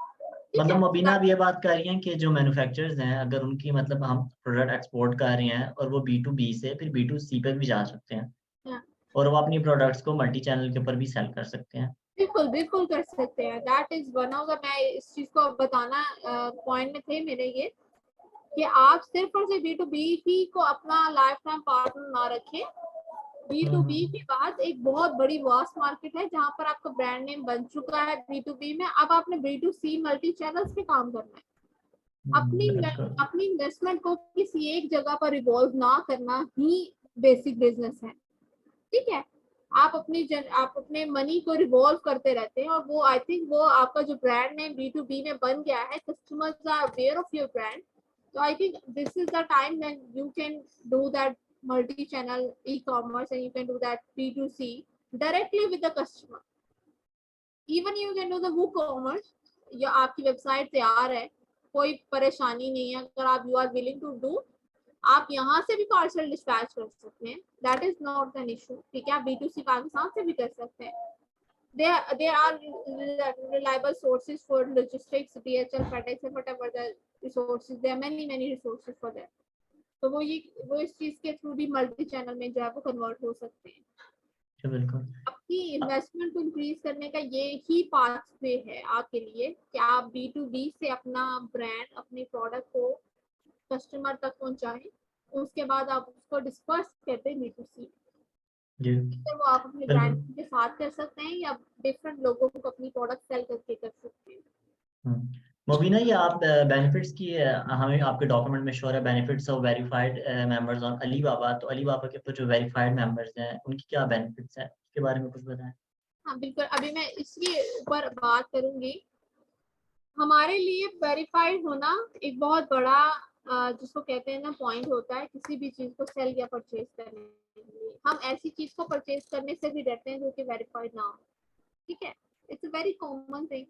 मतलब मुबीना अब ये बात कर रही हैं कि जो मैन्युफैक्चरर्स हैं अगर उनकी मतलब हम प्रोडक्ट एक्सपोर्ट कर रहे हैं और वो B2B से फिर B2C पे भी जा सकते हैं और वो अपनी प्रोडक्ट्स को मल्टी चैनल के ऊपर भी सेल कर सकते हैं। बिल्कुल बिल्कुल कर सकते हैं। That is one of the, मैं इस चीज को बताना पॉइंट में थे मेरे ये कि आप सिर्फ और सिर्फ B2B ही को अपना लाइफ टाइम पार्टनर ना रखें। B2B के बाद एक बहुत बड़ी वास्ट मार्केट है जहां पर आपका ब्रांड नेम बन चुका है B2B में। अब आपने B2C मल्टी चैनल्स पे काम करना है। अपनी इन्वेस्टमेंट को किसी एक जगह पर रिवॉल्व ना करना ही बेसिक बिजनेस है, ठीक है। आप अपने मनी को रिवॉल्व करते रहते हैं और वो आई थिंक वो आपका जो ब्रांड नेम B2B में बन गया है, customers are aware of your brand, so I think this is the time when you can do that multi-channel e-commerce and you can do that B2C directly with the customer. Even you can do the WooCommerce, या आपकी website तैयार है, कोई परेशानी नहीं है। अगर आप you are willing to do, आप यहाँ से भी पार्सल डिस्पैच कर सकते हैं, that is not an issue, ठीक है। आप B2C पाकिस्तान से भी कर सकते हैं। There are reliable sources for logistics, DHL, FedEx, and whatever the resources. There are many resources for that. तो वो इस चीज के थ्रू भी मल्टी चैनल में जो है वो कन्वर्ट हो सकते हैं। बिल्कुल। अपनी इन्वेस्टमेंट को इंक्रीज करने का ये ही पाथवे है आपके लिए कि आप B2B से अपना ब्रांड, अपने प्रोडक्ट को कस्टमर तक पहुंचाएं, उसके बाद आप उसको डिस्पर्स करते हैं B2C। तो वो आप अपने ब्रांड के साथ कर सकते हैं या डिफरेंट लोगों को अपनी प्रोडक्ट सेल करके कर सकते हैं। मुबीना, ये आप बेनिफिट्स की हमें आपके डॉक्यूमेंट में श्योर है benefits of verified members on Alibaba, तो अलीबाबा के ऊपर जो वेरीफाइड मेंबर्स हैं उनकी क्या बेनिफिट्स हैं उसके बारे में कुछ बताएं। हाँ बिल्कुल, अभी मैं इसके ऊपर बात करूंगी हमारे लिए वेरीफाइड होना एक बहुत बड़ा जिसको कहते हैं ना पॉइंट होता है किसी भी चीज को सेल या परचेज करने के लिए। हम ऐसी चीज को परचेज करने से भी डरते हैं जो कि वेरीफाइड ना हो। ठीक है, it's a very common thing.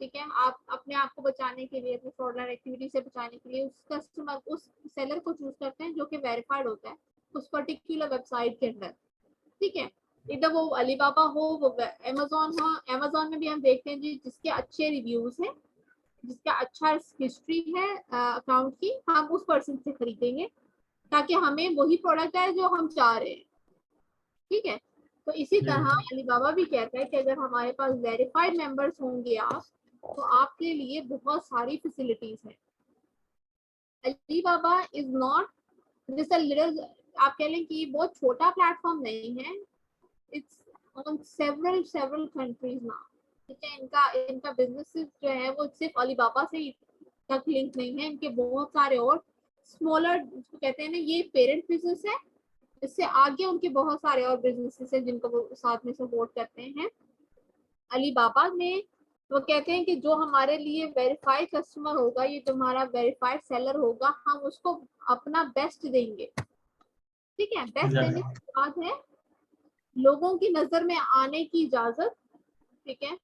ठीक है, आप अपने आप को बचाने के लिए, अपनी फ्रॉडलर एक्टिविटी से बचाने के लिए उस कस्टमर, उस सेलर को चूज करते हैं जो कि वेरीफाइड होता है उस पर्टिकुलर वेबसाइट के अंदर। ठीक है, इधर वो अलीबाबा हो, वो अमेजोन हो। अमेजोन में भी हम देखते हैं जी जिसके अच्छे रिव्यूज हैं, जिसका अच्छा हिस्ट्री है अकाउंट की, हम उस पर्सन से खरीदेंगे ताकि हमें वही प्रोडक्ट आए जो हम चाह रहे हैं। ठीक है, तो इसी तरह अलीबाबा भी कहता है कि अगर हमारे पास वेरीफाइड मेंबर्स होंगे आप, तो आपके लिए बहुत सारी फैसिलिटीज हैं। अलीबाबा इज नॉट जैसे लिटिल, आप कह लें कि बहुत छोटा प्लेटफॉर्म नहीं है। It's on several countries now. ठीक है, इनका इनका बिजनेस जो है वो सिर्फ अलीबाबा से ही तक लिंक नहीं है, इनके बहुत सारे और स्मॉलर कहते हैं ना, ये पेरेंट बिजनेस है। इससे आगे उनके बहुत सारे और बिजनेसेस हैं जिनको वो साथ में सपोर्ट करते हैं। अलीबाबा में वो कहते हैं कि जो हमारे लिए वेरीफाइड कस्टमर होगा, ये जो हमारा वेरीफाइड सेलर होगा, हम उसको अपना बेस्ट देंगे। ठीक है, बेस्ट देने के बाद है लोगों की नजर में आने की इजाजत। ठीक है,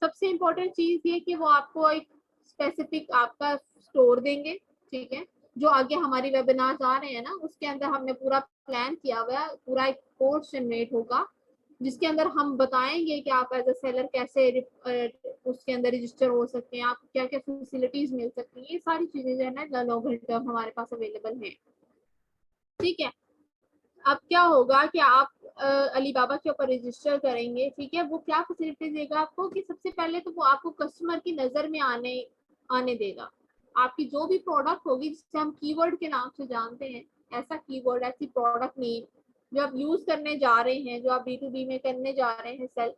सबसे इम्पोर्टेंट चीज ये कि वो आपको एक स्पेसिफिक आपका स्टोर देंगे। ठीक है, जो आगे हमारी वेबिनार आ रहे हैं ना, उसके अंदर हमने पूरा प्लान किया हुआ है, पूरा एक कोर्स जनरेट होगा जिसके अंदर हम बताएंगे कि आप एज अ सेलर कैसे उसके अंदर रजिस्टर हो सकते हैं, आपको क्या क्या फैसिलिटीज मिल सकती हैं। ये सारी चीजें जो है ना 9 घंटे हमारे पास अवेलेबल हैं। ठीक है, अब क्या होगा कि आप अलीबाबा के ऊपर रजिस्टर करेंगे। ठीक है, वो क्या फैसिलिटी देगा आपको कि सबसे पहले तो वो आपको कस्टमर की नजर में आने देगा। आपकी जो भी प्रोडक्ट होगी, जिसे हम कीवर्ड के नाम से जानते हैं, ऐसा कीवर्ड, ऐसी प्रोडक्ट नेम जो आप यूज करने जा रहे हैं, जो आप B2B में करने जा रहे हैं सेल,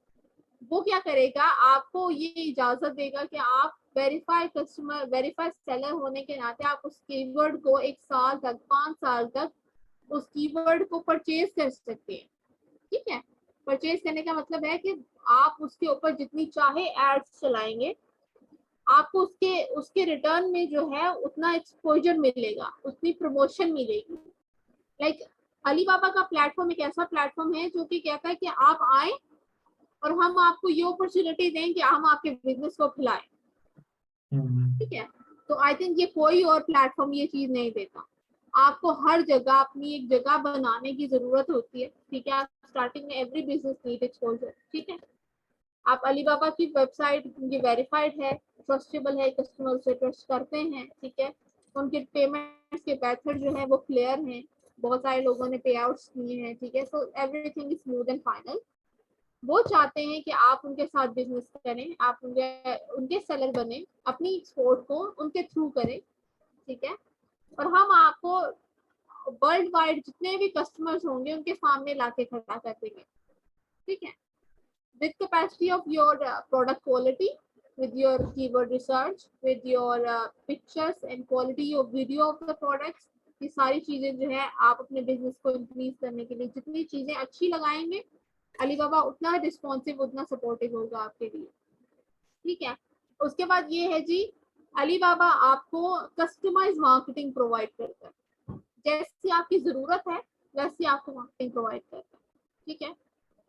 वो क्या करेगा, आपको ये इजाजत देगा कि आप वेरीफाइड कस्टमर, वेरीफाइड सेलर होने के नाते आप उस कीवर्ड को 1 साल तक, 5 साल तक उस कीवर्ड को परचेज कर सकते हैं। ठीक है, परचेज करने का मतलब है कि आप उसके ऊपर जितनी चाहे एड्स चलाएंगे, आपको उसके उसके रिटर्न में जो है उतना एक्सपोजर मिलेगा, उतनी प्रमोशन मिलेगी। लाइक अलीबाबा का प्लेटफॉर्म एक ऐसा प्लेटफॉर्म है जो कि कहता है कि आप आए और हम आपको ये अपॉर्चुनिटी दें कि हम आपके बिजनेस को फैलाएं। ठीक है, तो आई थिंक ये कोई और प्लेटफॉर्म ये चीज नहीं देता। आपको हर जगह अपनी एक जगह बनाने की जरूरत होती है। ठीक है, स्टार्टिंग में एवरी बिजनेस नीड एक्सपोजर। ठीक है, आप अलीबाबा की वेबसाइट ये वेरीफाइड है, ट्रस्टेबल है, कस्टमर उसे ट्रस्ट करते हैं। ठीक है, उनके पेमेंट्स के मेथड जो है वो क्लियर हैं, बहुत सारे लोगों ने पे आउट्स किए हैं। ठीक है, so everything is smooth and final. वो चाहते हैं कि आप उनके साथ बिजनेस करें, आप उनके सेलर बने, अपनी एक्सपोर्ट को उनके थ्रू करें। ठीक है, और हम आपको वर्ल्ड वाइड जितने भी कस्टमर्स होंगे उनके सामने लाके खड़ा कर देंगे। ठीक है, with capacity of your product quality, with your keyword research, with your pictures and quality of video of the products। ये सारी चीजें जो है आप अपने बिजनेस को इंक्रीज करने के लिए जितनी चीजें अच्छी लगाएंगे, अलीबाबा उतना रिस्पॉन्सिव, उतना सपोर्टिव होगा आपके लिए। ठीक है, उसके बाद ये है जी, अलीबाबा आपको कस्टमाइज मार्केटिंग प्रोवाइड करता है। जैसी आपकी जरूरत है वैसी आपको मार्केटिंग प्रोवाइड करता है। ठीक है,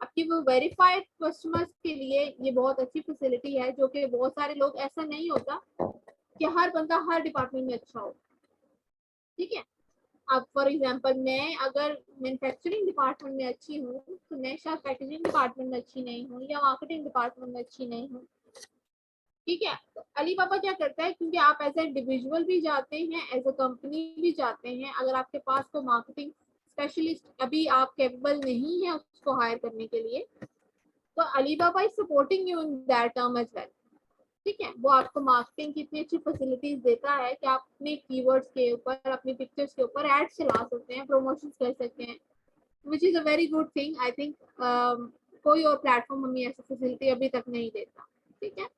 आपकी वो वेरीफाइड कस्टमर्स के लिए ये बहुत अच्छी फैसिलिटी है, जो कि बहुत सारे लोग, ऐसा नहीं होता कि हर बंदा हर डिपार्टमेंट में अच्छा हो। ठीक है, अब फॉर एग्जांपल मैं अगर मैन्युफैक्चरिंग डिपार्टमेंट में अच्छी हूँ, तो मैं शायद पैकेजिंग डिपार्टमेंट में अच्छी नहीं हूँ या मार्केटिंग डिपार्टमेंट में अच्छी नहीं हूँ। ठीक है, तो अलीबाबा क्या करता है, क्योंकि आप एज ए इंडिविजुअल भी जाते हैं, एज ए कंपनी भी जाते हैं, अगर आपके पास को मार्केटिंग स्पेशलिस्ट अभी आप कैपेबल नहीं है उसको हायर करने के लिए, तो Alibaba is supporting you in that term as well. ठीक है, वो आपको मार्केटिंग की इतनी अच्छी फैसिलिटीज देता है कि आप अपने कीवर्ड्स के ऊपर, अपनी पिक्चर्स के ऊपर एड्स चला सकते हैं, प्रमोशन कर सकते हैं, which is a very good thing. I think कोई और प्लेटफॉर्म हमें ऐसी फैसिलिटी अभी तक नहीं देता। ठीक है,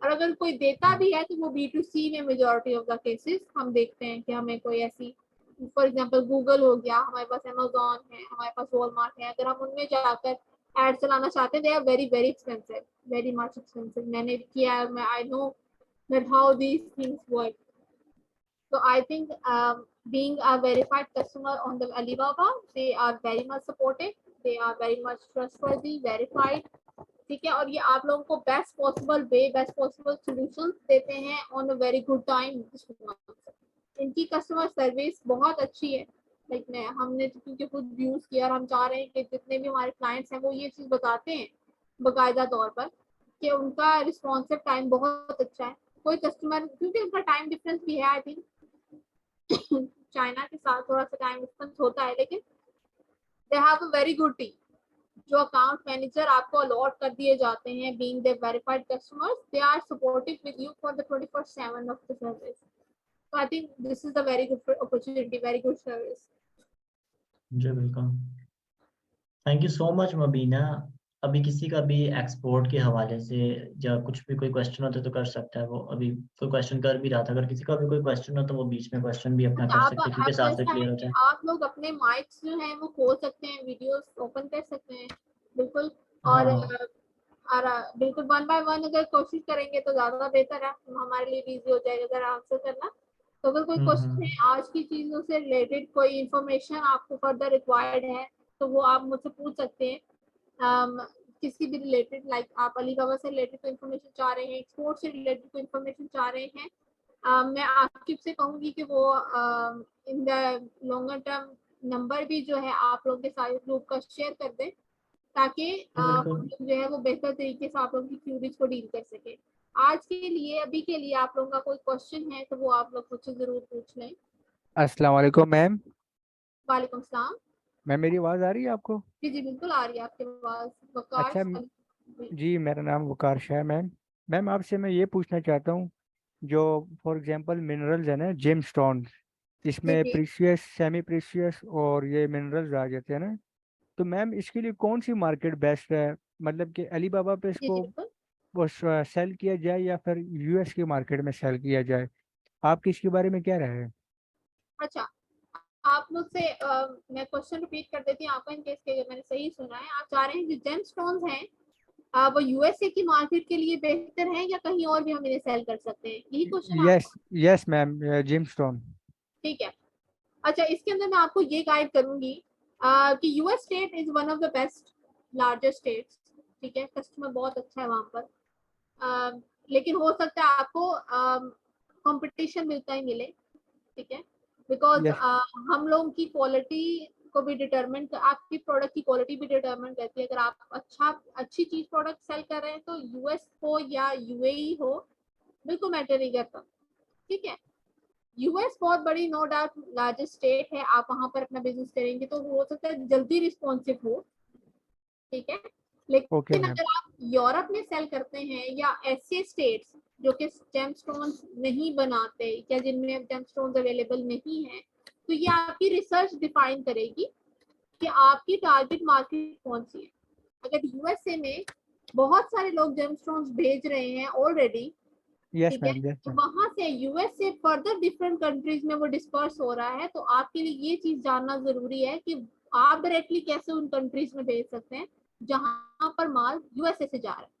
और अगर कोई देता भी है तो वो B2C में मेजॉरिटी ऑफ द केसेस हम देखते हैं कि हमें कोई ऐसी, फॉर एग्जांपल गूगल हो गया, हमारे पास अमेजोन है, हमारे पास वॉलमार्ट है, अगर हम उनमें जाकर एड चलाना चाहते हैं, they are very very expensive, very much expensive. मैंने किया है, मैं I know that how these things work. So I think being a verified customer on the Alibaba, they are very much supportive, they are very much trustworthy, verified. ठीक है, और ये आप लोगों को best possible way, best possible solutions देते हैं on a very good time. इनकी कस्टमर सर्विस बहुत अच्छी है। लाइक मैं हमने क्योंकि खुद यूज किया और हम चाह रहे हैं कि जितने भी हमारे क्लाइंट्स हैं वो ये चीज़ बताते हैं बाकायदा तौर पर कि उनका रिस्पॉन्सिव टाइम बहुत अच्छा है। कोई कस्टमर, क्योंकि उनका टाइम डिफरेंस भी है, आई थिंक चाइना के साथ थोड़ा सा टाइम डिफरेंस होता है, लेकिन they have a very good team. जो अकाउंट मैनेजर आपको अलॉट कर दिए जाते हैं being the verified customers, they are supportive with you for the 24/7 of the service. So I think this is a very good opportunity, very good service. जी बिल्कुल, thank you so much Mabina. अभी किसी का भी एक्सपोर्ट के हवाले से या कुछ भी कोई क्वेश्चन होता है तो कर सकता है वो। अभी कोई क्वेश्चन कर भी रहा था, अगर किसी का भी कोई क्वेश्चन हो तो वो बीच में क्वेश्चन भी अपना अच्छा, कर आप सकते हैं, क्योंकि अब साथ से ऐसा है क्लियर हो कि जाए। आप लोग अपने माइक्स जो हैं वो खोल सकते हैं, वीडियोस ओपन कर सकते हैं, बिल्कुल। और हाँ। बिल्कुल वन बाय वन अगर कोशिश करेंगे तो ज़्यादा बेहतर है, हमारे लिए इजी हो जाएगा अगर आंसर करना। तो अगर कोई क्वेश्चन है आज की चीज़ों से रिलेटेड, कोई इंफॉर्मेशन आपको फर्दर रिक्वायर्ड है, तो वो आप मुझसे पूछ सकते हैं। किसी भी रिलेटेड, लाइक आप अलीबाबा से रिलेटेड कोई इन्फॉर्मेशन चाह रहे हैं, एक्सपोर्ट से रिलेटेड कोई इन्फॉर्मेशन चाह रहे हैं, मैं आकिब से कहूँगी कि वो in the longer term number भी जो है आप लोगों के साथ ग्रुप का शेयर कर दें, ताकि हम बिल्कुल। लोग जो है वो बेहतर तरीके से आप लोगों की क्यूरीज को डील कर सके। आज के लिए, अभी के लिए आप लोगों का कोई क्वेश्चन है तो वो आप लोग मुझसे जरूर पूछ लें। अस्सलाम वालेकुम मैम। वालेकुम सलाम। मैम मेरी आवाज़ आ रही है आपको? जी जी बिल्कुल आ रही है आपके पास, वकार। अच्छा जी, मेरा नाम वकार शाह है मैम। मैम आपसे मैं ये पूछना चाहता हूँ, जो फॉर एग्जांपल मिनरल्स है ना, जेम स्टोन, जी इसमें जी प्रीशियस, सेमी प्रीशियस और ये मिनरल्स आ जाते हैं ना, तो मैम इसके लिए कौन सी मार्केट बेस्ट है? मतलब कि अलीबाबा पे जी जी इसको बिल्कुल। वो सेल किया जाए या फिर यूएस की मार्केट में सेल किया जाए? आपकी इसके बारे में क्या राय है? अच्छा, आप मुझसे मैं क्वेश्चन रिपीट कर देती हूँ आपका, इन केस के मैंने सही सुना है। आप चाह रहे हैं जो जेम स्टोन्स हैं वो यूएसए की मार्केट के लिए बेहतर है या कहीं और भी हम इन्हें सेल कर सकते हैं, यही क्वेश्चन है यस, आपका? Yes ma'am, gem stone. ठीक है। अच्छा, इसके अंदर मैं आपको ये गाइड करूंगी कि US state is one of the best largest states. ठीक है, कस्टमर बहुत अच्छा है वहां पर। लेकिन हो सकता है आपको कंपटीशन मिलता ही मिले। ठीक है, बिकॉज यस, हम लोगों की क्वालिटी को भी डिटरमिन, आपकी प्रोडक्ट की क्वालिटी भी डिटरमिन करती है। अगर आप अच्छी चीज प्रोडक्ट सेल कर रहे हैं तो यूएस हो या यूएई हो, बिल्कुल मैटर नहीं करता। ठीक है, यूएस बहुत बड़ी नो डाउट लार्जेस्ट स्टेट है, आप वहां पर अपना बिजनेस करेंगे तो हो सकता है जल्दी रिस्पॉन्सिव हो। ठीक है, ओके लेकिन मैम। अगर आप यूरोप में सेल करते हैं या ऐसे स्टेट्स जो कि जेमस्टोन्स नहीं बनाते या जिनमें जेमस्टोन्स अवेलेबल नहीं है, तो ये आपकी रिसर्च डिफाइन करेगी कि आपकी टारगेट मार्केट कौन सी है। अगर यूएसए में बहुत सारे लोग जेमस्टोन्स भेज रहे हैं ऑलरेडी, यस ठीक है, मैम, यस तो मैम। वहां से यूएस से फर्दर डिफरेंट कंट्रीज में वो डिस्पर्स हो रहा है, तो आपके लिए ये चीज जानना जरूरी है कि आप डायरेक्टली कैसे उन कंट्रीज में भेज सकते हैं जहां पर माल यूएसए से जा रहा है।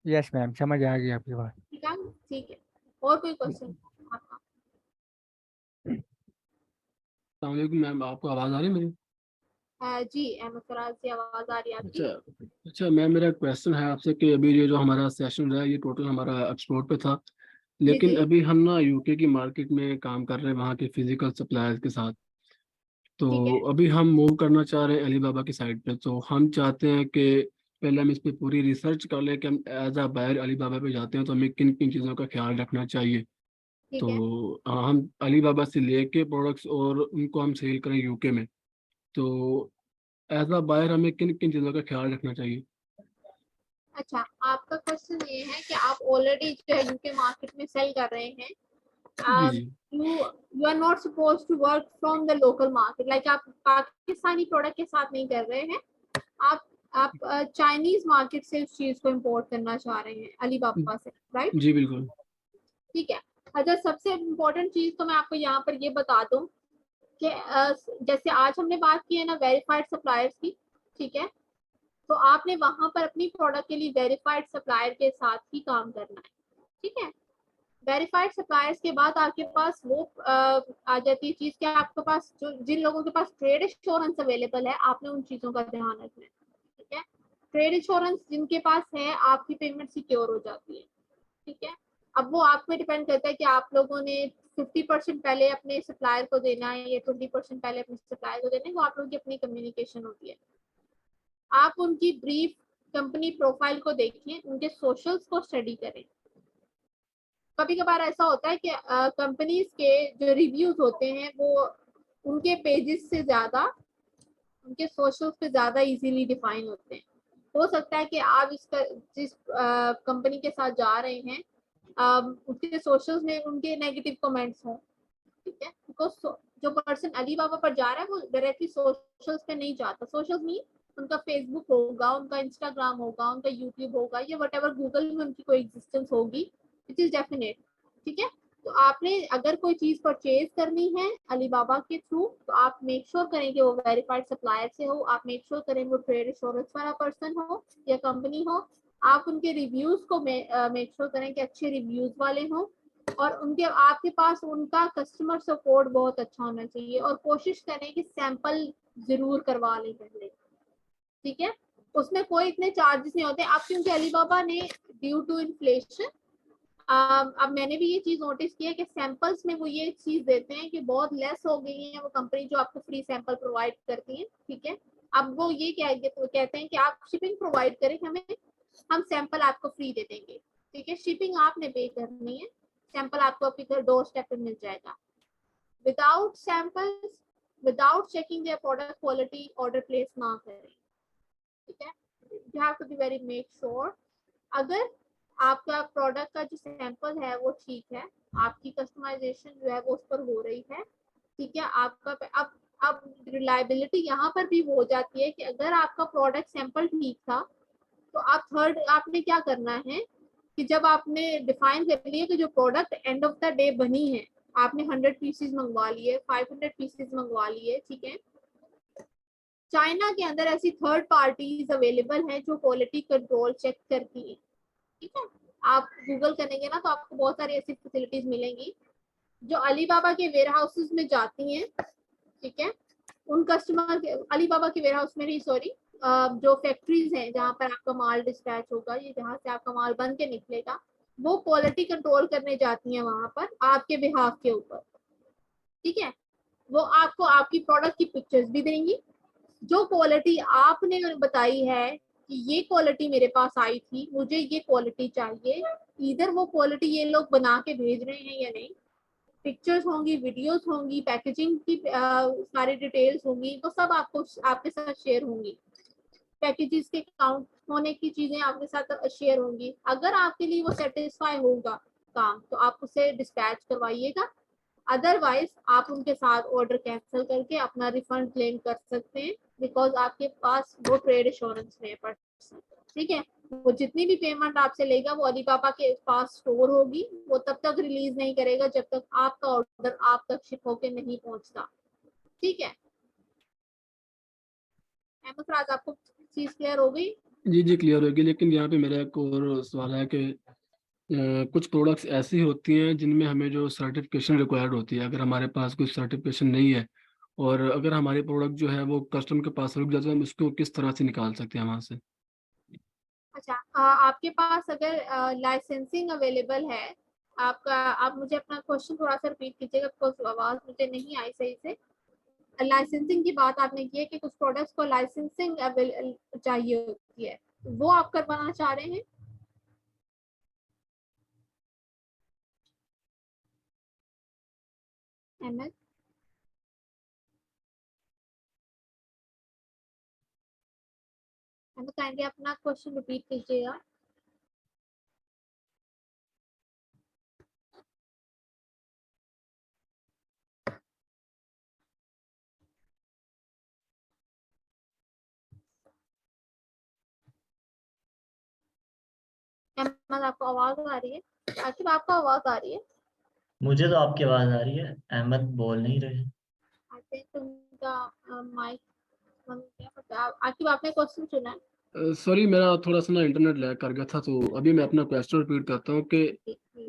यस मैम, समझ आ गई आपकी बात। ठीक है, ठीक है। और कोई क्वेश्चन आपका? अस्सलाम वालेकुम मैम, आपको आवाज़ आ रही है मेरी? जी अहमद फराज से आवाज आ रही है अच्छा। आपकी। अच्छा मैम, मेरा क्वेश्चन है आपसे कि अभी ये जो हमारा सेशन रहा है ये टोटल हमारा एक्सपोर्ट पे था, जी लेकिन जी अभी हम ना यूके की मार्केट में काम कर रहे हैं वहाँ के फिजिकल सप्लायर्स के साथ। ठीक तो है। अभी हम मूव करना चाह रहे हैं अलीबाबा की साइड पे, तो हम चाहते हैं कि पहले हम इस पे पूरी रिसर्च कर लें कि हम एज अ बायर अलीबाबा पे जाते हैं तो हमें किन किन चीज़ों का ख्याल रखना चाहिए। ठीक है। तो हम अलीबाबा से लेके प्रोडक्ट्स और उनको हम सेल करें यूके में, तो एज अ बायर हमें किन किन चीज़ों का ख्याल रखना चाहिए? अच्छा, आपका क्वेश्चन ये है कि आप ऑलरेडी जो है यूके मार्केट में सेल कर रहे हैं, जी um, ji. you are not supposed to work from the local market, like आप पाकिस्तानी प्रोडक्ट के साथ नहीं कर रहे हैं, आप चाइनीज मार्केट से उस चीज को इंपोर्ट करना चाह रहे हैं अलीबाबा से, राइट? जी बिल्कुल। ठीक है। अच्छा, सबसे इम्पोर्टेंट चीज तो मैं आपको यहाँ पर ये बता दूं कि जैसे आज हमने बात की है ना वेरीफाइड सप्लायर्स की, ठीक है, तो आपने वहां पर अपनी प्रोडक्ट के लिए वेरीफाइड सप्लायर के साथ ही काम करना है। ठीक है। वेरीफाइड सप्लायर्स के बाद आपके पास वो आ जाती है चीज कि आपके पास जो जिन लोगों के पास ट्रेड इंश्योरेंस अवेलेबल है, आपने उन चीजों का ध्यान रखना है। ठीक है, ट्रेड इंश्योरेंस जिनके पास है, आपकी पेमेंट सिक्योर हो जाती है। ठीक है, अब वो आप पे डिपेंड करता है कि आप लोगों ने 50% पहले अपने सप्लायर को देना है या 20% पहले अपने सप्लायर को देना है, वो आप लोगों की अपनी कम्युनिकेशन होती है। आप उनकी ब्रीफ कंपनी प्रोफाइल को देखें, उनके सोशल्स को स्टडी करें। कभी कभार ऐसा होता है कि कंपनीज के जो रिव्यूज होते हैं वो उनके पेजेस से ज्यादा उनके सोशल्स पे ज्यादा इजीली डिफाइन होते हैं। हो सकता है कि आप जिस कंपनी के साथ जा रहे हैं उसके सोशल्स में उनके नेगेटिव कमेंट्स हों। ठीक है, बिकॉज जो पर्सन अलीबाबा पर जा रहा है वो डायरेक्टली सोशल्स पे नहीं जाता। सोशल्स मीन उनका फेसबुक होगा, उनका इंस्टाग्राम होगा, उनका यूट्यूब होगा, या वट एवर गूगल में उनकी कोई एग्जिस्टेंस होगी, विच इज डेफिनेट। ठीक है, तो आपने अगर कोई चीज परचेज करनी है अलीबाबा के थ्रू, तो आप मेक श्योर करें कि वो वेरीफाइड सप्लायर से हो, आप मेक श्योर करें वो ट्रेड इंश्योरेंस वाला पर्सन हो या कंपनी हो, आप उनके रिव्यूज को मेक श्योर करें कि अच्छे रिव्यूज वाले हों, और उनके आपके पास उनका कस्टमर सपोर्ट बहुत अच्छा होना चाहिए, और कोशिश करें कि सैंपल जरूर करवा लें पहले। ठीक है, उसमें कोई इतने चार्जेस नहीं होते आप, क्योंकि अलीबाबा ने ड्यू टू इन्फ्लेशन अब मैंने भी ये चीज नोटिस की है कि सैंपल्स में वो ये चीज देते हैं कि बहुत लेस हो गई है वो कंपनी जो आपको फ्री सैंपल प्रोवाइड करती है। ठीक है, अब वो ये कहते हैं कि आप शिपिंग प्रोवाइड करें हमें, हम सैंपल आपको फ्री दे देंगे। ठीक है, शिपिंग आपने पे करनी है, सैंपल आपको आपके घर डोर स्टेप पे मिल जाएगा। Without samples, without checking their product quality, order place ना करें। ठीक है, you have to be very make sure अगर आपका प्रोडक्ट का जो सैंपल है वो ठीक है, आपकी कस्टमाइजेशन जो है वो उस पर हो रही है। ठीक है, आपका अब रिलायबिलिटी यहाँ पर भी हो जाती है कि अगर आपका प्रोडक्ट सैंपल ठीक था, तो आप थर्ड आपने क्या करना है कि जब आपने डिफाइन कर लिया कि जो product end of the day बनी है, आपने 100 पीसेस मंगवा लिए, 500 पीसेस मंगवा लिए। ठीक है, चाइना के अंदर ऐसी थर्ड पार्टीज अवेलेबल हैं जो क्वालिटी कंट्रोल चेक करती है। ठीक है, आप गूगल करेंगे ना तो आपको बहुत सारी ऐसी फैसिलिटीज मिलेंगी जो अलीबाबा के वेयर हाउसेज में जाती हैं। ठीक है, उन कस्टमर अलीबाबा के वेयर हाउस में नहीं, सॉरी, जो फैक्ट्रीज हैं जहाँ पर आपका माल डिस्पैच होगा, ये जहाँ से आपका माल बन के निकलेगा, वो क्वालिटी कंट्रोल करने जाती हैं वहां पर आपके बिहाफ के ऊपर। ठीक है, वो आपको आपकी प्रोडक्ट की पिक्चर्स भी देंगी, जो क्वालिटी आपने बताई है कि ये क्वालिटी मेरे पास आई थी, मुझे ये क्वालिटी चाहिए, इधर वो क्वालिटी ये लोग बना के भेज रहे हैं या नहीं, पिक्चर्स होंगी, वीडियोस होंगी, पैकेजिंग की सारी डिटेल्स होंगी, तो सब आपको आपके साथ शेयर होंगी। पैकेजेस के काउंट होने की चीजें आपके साथ शेयर होंगी। अगर आपके लिए वो सेटिस्फाई होगा काम, तो आप उसे डिस्पैच करवाइएगा, अदरवाइज आप उनके साथ ऑर्डर कैंसिल करके अपना रिफंड क्लेम कर सकते हैं, बिकॉज आपके पास वो ट्रेड इंश्योरेंस में पर्सन। ठीक है, वो जितनी भी पेमेंट आपसे लेगा वो अलीबाबा के पास स्टोर होगी, वो तब तक रिलीज नहीं करेगा जब तक आपका ऑर्डर आप तक शिप होके नहीं पहुंचता। ठीक है, अहमद, आपको चीज क्लियर हो गई? जी क्लियर होगी, लेकिन यहाँ पे मेरा एक और सवाल है कि कुछ प्रोडक्ट्स ऐसी होती हैं जिनमें हमें जो सर्टिफिकेशन रिक्वायर्ड होती है, अगर हमारे पास कोई सर्टिफिकेशन नहीं है और अगर हमारी प्रोडक्ट जो है वो कस्टमर के पास रुक जाता है, हम उसको किस तरह से निकाल सकते हैं वहाँ से? अच्छा, आपके पास अगर लाइसेंसिंग अवेलेबल है आपका, आप मुझे अपना क्वेश्चन थोड़ा सा रिपीट कीजिएगा, बिकॉज आवाज मुझे नहीं आई सही से। लाइसेंसिंग की बात आपने की है कि कुछ प्रोडक्ट्स को लाइसेंसिंग चाहिए होती है, वो आप करवाना चाह रहे हैं? अहमद, काइंडली अपना क्वेश्चन रिपीट कीजिएगा। अहमद, आपको आवाज आ रही है? आकिब, आपको आवाज आ रही है? मुझे तो आपकी आवाज आ रही है, अहमद बोल नहीं रहे। आई थिंक उनका माइक बंद किया। आकिब, आपने क्वेश्चन सुना है? सॉरी, मेरा थोड़ा सा ना इंटरनेट लैग कर गया था, तो अभी मैं अपना क्वेश्चन रिपीट करता हूँ कि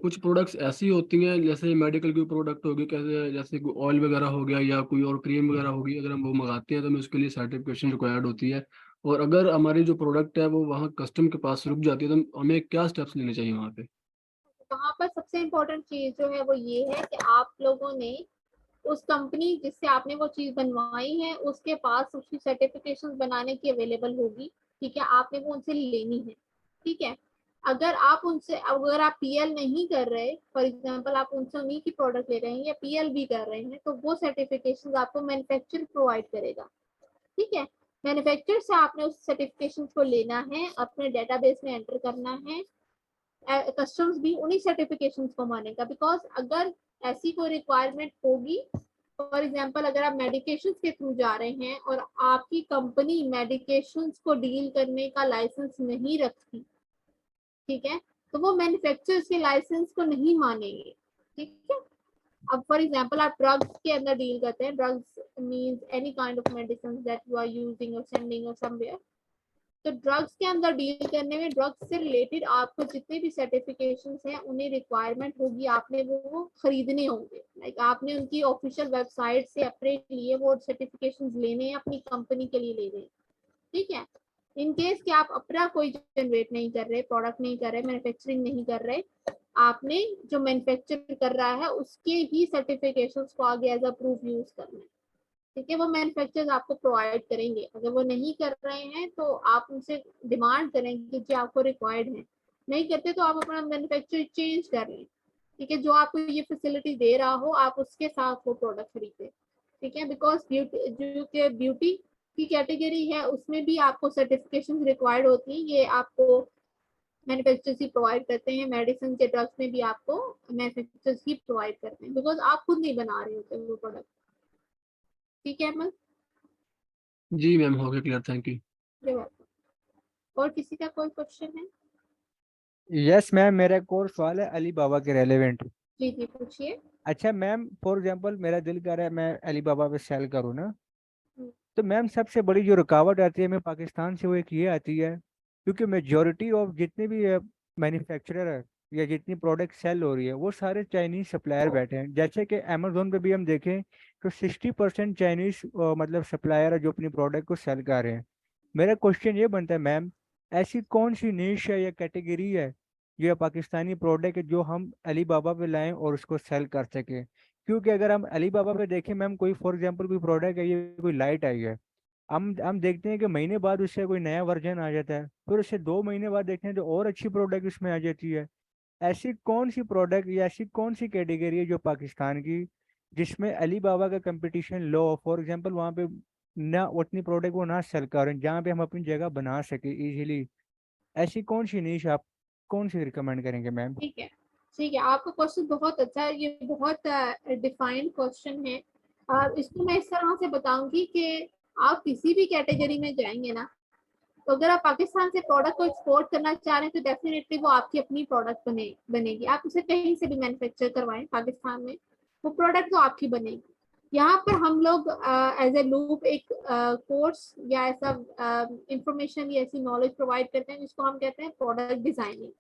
कुछ प्रोडक्ट्स ऐसी होती हैं जैसे मेडिकल की प्रोडक्ट होगी, कैसे जैसे कोई ऑयल वगैरह हो गया या कोई और क्रीम वगैरह होगी, अगर हम वो मंगाते हैं तो हमें उसके लिए सर्टिफिकेशन रिक्वायर्ड होती है। और अगर हमारी जो प्रोडक्ट है वो वहाँ कस्टम के पास रुक जाती है तो हमें क्या स्टेप्स लेने चाहिए वहाँ पे? वहाँ पर सबसे इम्पोर्टेंट चीज जो है वो ये है कि आप लोगों ने उस कंपनी जिससे आपने वो चीज बनवाई है उसके पास उसकी सर्टिफिकेशन बनाने की अवेलेबल होगी। ठीक है, आपने वो उनसे लेनी है। ठीक है, अगर आप पीएल नहीं कर रहे, फॉर एग्जांपल आप उनसे उन्हीं की प्रोडक्ट ले रहे हैं या पीएल भी कर रहे हैं, तो वो सर्टिफिकेशन आपको मैन्युफैक्चर प्रोवाइड करेगा। ठीक है, मैन्युफैक्चर से आपने उस सर्टिफिकेशन को लेना है, अपने डेटाबेस में एंटर करना है। कस्टम्स भी उन्हीं सर्टिफिकेशन को मानेगा, बिकॉज अगर ऐसी कोई रिक्वायरमेंट होगी, फॉर एग्जांपल अगर आप मेडिकेशंस के थ्रू जा रहे हैं और आपकी कंपनी मेडिकेशंस को डील करने का लाइसेंस नहीं रखती, ठीक है, तो वो मैन्युफैक्चरर्स के लाइसेंस को नहीं मानेंगे। ठीक है, अब फॉर एग्जांपल आप ड्रग्स के अंदर डील करते हैं, drugs means any kind of medicine that you are using or sending or somewhere, तो ड्रग्स के अंदर डील करने में ड्रग्स से रिलेटेड आपको जितने भी सर्टिफिकेशंस हैं उन्हें रिक्वायरमेंट होगी, आपने वो खरीदने होंगे। लाइक आपने उनकी ऑफिशियल वेबसाइट से अपने लिए वो सर्टिफिकेशंस लेने हैं, अपनी कंपनी के लिए लेने हैं। ठीक है, इन केस कि आप अपना कोई जनरेट नहीं कर रहे, प्रोडक्ट नहीं कर रहे, मैन्युफैक्चरिंग नहीं कर रहे, आपने जो मैन्युफैक्चर कर रहा है उसके ही सर्टिफिकेशंस को आगे एज अ प्रूफ यूज करना है। ठीक है, वो मैन्युफैक्चरर्स आपको प्रोवाइड करेंगे। अगर वो नहीं कर रहे हैं तो आप उनसे डिमांड करेंगे कि आपको रिक्वायर्ड है, नहीं करते तो आप अपना मैन्युफैक्चर चेंज कर लें। ठीक है, जो आपको ये फैसिलिटी दे रहा हो आप उसके साथ वो प्रोडक्ट खरीदें। ठीक है, बिकॉज ब्यूटी की कैटेगरी है उसमें भी आपको सर्टिफिकेशन रिक्वायर्ड होती है, ये आपको मैन्युफैक्चरर्स ही प्रोवाइड करते हैं। मेडिसिन के ड्रग्स में भी आपको मैन्युफैक्चरर्स ही प्रोवाइड करते हैं, बिकॉज आप खुद नहीं बना रहे होते वो प्रोडक्ट। ठीक है अहमद, जी मैम, हो गया क्लियर, थैंक यू। और किसी का कोई क्वेश्चन है? यस मैम, मेरा एक और सवाल है अली बाबा के रेलेवेंट। जी जी पूछिए। अच्छा मैम, फॉर एग्जांपल मेरा दिल कर रहा है मैं अली बाबा पे सेल करूँ ना, हम्म, तो मैम सबसे बड़ी जो रुकावट आती है मैं पाकिस्तान से, वो एक ये आती है क्योंकि मेजोरिटी ऑफ जितने भी मैन्युफैक्चरर है या जितनी प्रोडक्ट सेल हो रही है वो सारे चाइनीज सप्लायर बैठे हैं। जैसे कि अमेजोन पे भी हम देखें तो 60% चाइनीज मतलब सप्लायर है जो अपनी प्रोडक्ट को सेल कर रहे हैं। मेरा क्वेश्चन ये बनता है मैम, ऐसी कौन सी नीश है या कैटेगरी है जो पाकिस्तानी प्रोडक्ट है जो हम अली बाबा पे लाएं और उसको सेल कर सकें? क्योंकि अगर हम अली बाबा पे देखें मैम, कोई फॉर एग्जांपल कोई प्रोडक्ट है, ये कोई लाइट आई है, हम देखते हैं कि महीने बाद उससे कोई नया वर्जन आ जाता है, फिर उससे 2 महीने बाद देखते हैं तो और अच्छी प्रोडक्ट उसमें आ जाती है। ऐसी कौन सी प्रोडक्ट या ऐसी कौन सी कैटेगरी है जो पाकिस्तान की जिसमें अली बाबा का कंपटीशन लो, फॉर एग्जांपल वहाँ पे ना उतनी प्रोडक्ट वो ना सेल करें जहाँ पे हम अपनी जगह बना सके इजीली? ऐसी कौन सी नीश आप कौन सी रिकमेंड करेंगे मैम? ठीक है, ठीक है, आपका क्वेश्चन बहुत अच्छा है, ये बहुत डिफाइंड क्वेश्चन है। इसको मैं इस तरह से बताऊंगी कि आप किसी भी कैटेगरी में जाएंगे ना, तो अगर आप पाकिस्तान से प्रोडक्ट को एक्सपोर्ट करना चाह रहे हैं तो डेफिनेटली वो आपकी अपनी प्रोडक्ट बनेगी। आप उसे कहीं से भी मैन्युफैक्चर करवाएं पाकिस्तान में, वो प्रोडक्ट तो आपकी बनेगी। यहाँ पर हम लोग एज ए लूप एक कोर्स या ऐसा इंफॉर्मेशन या ऐसी नॉलेज प्रोवाइड करते हैं जिसको हम कहते हैं प्रोडक्ट डिजाइनिंग।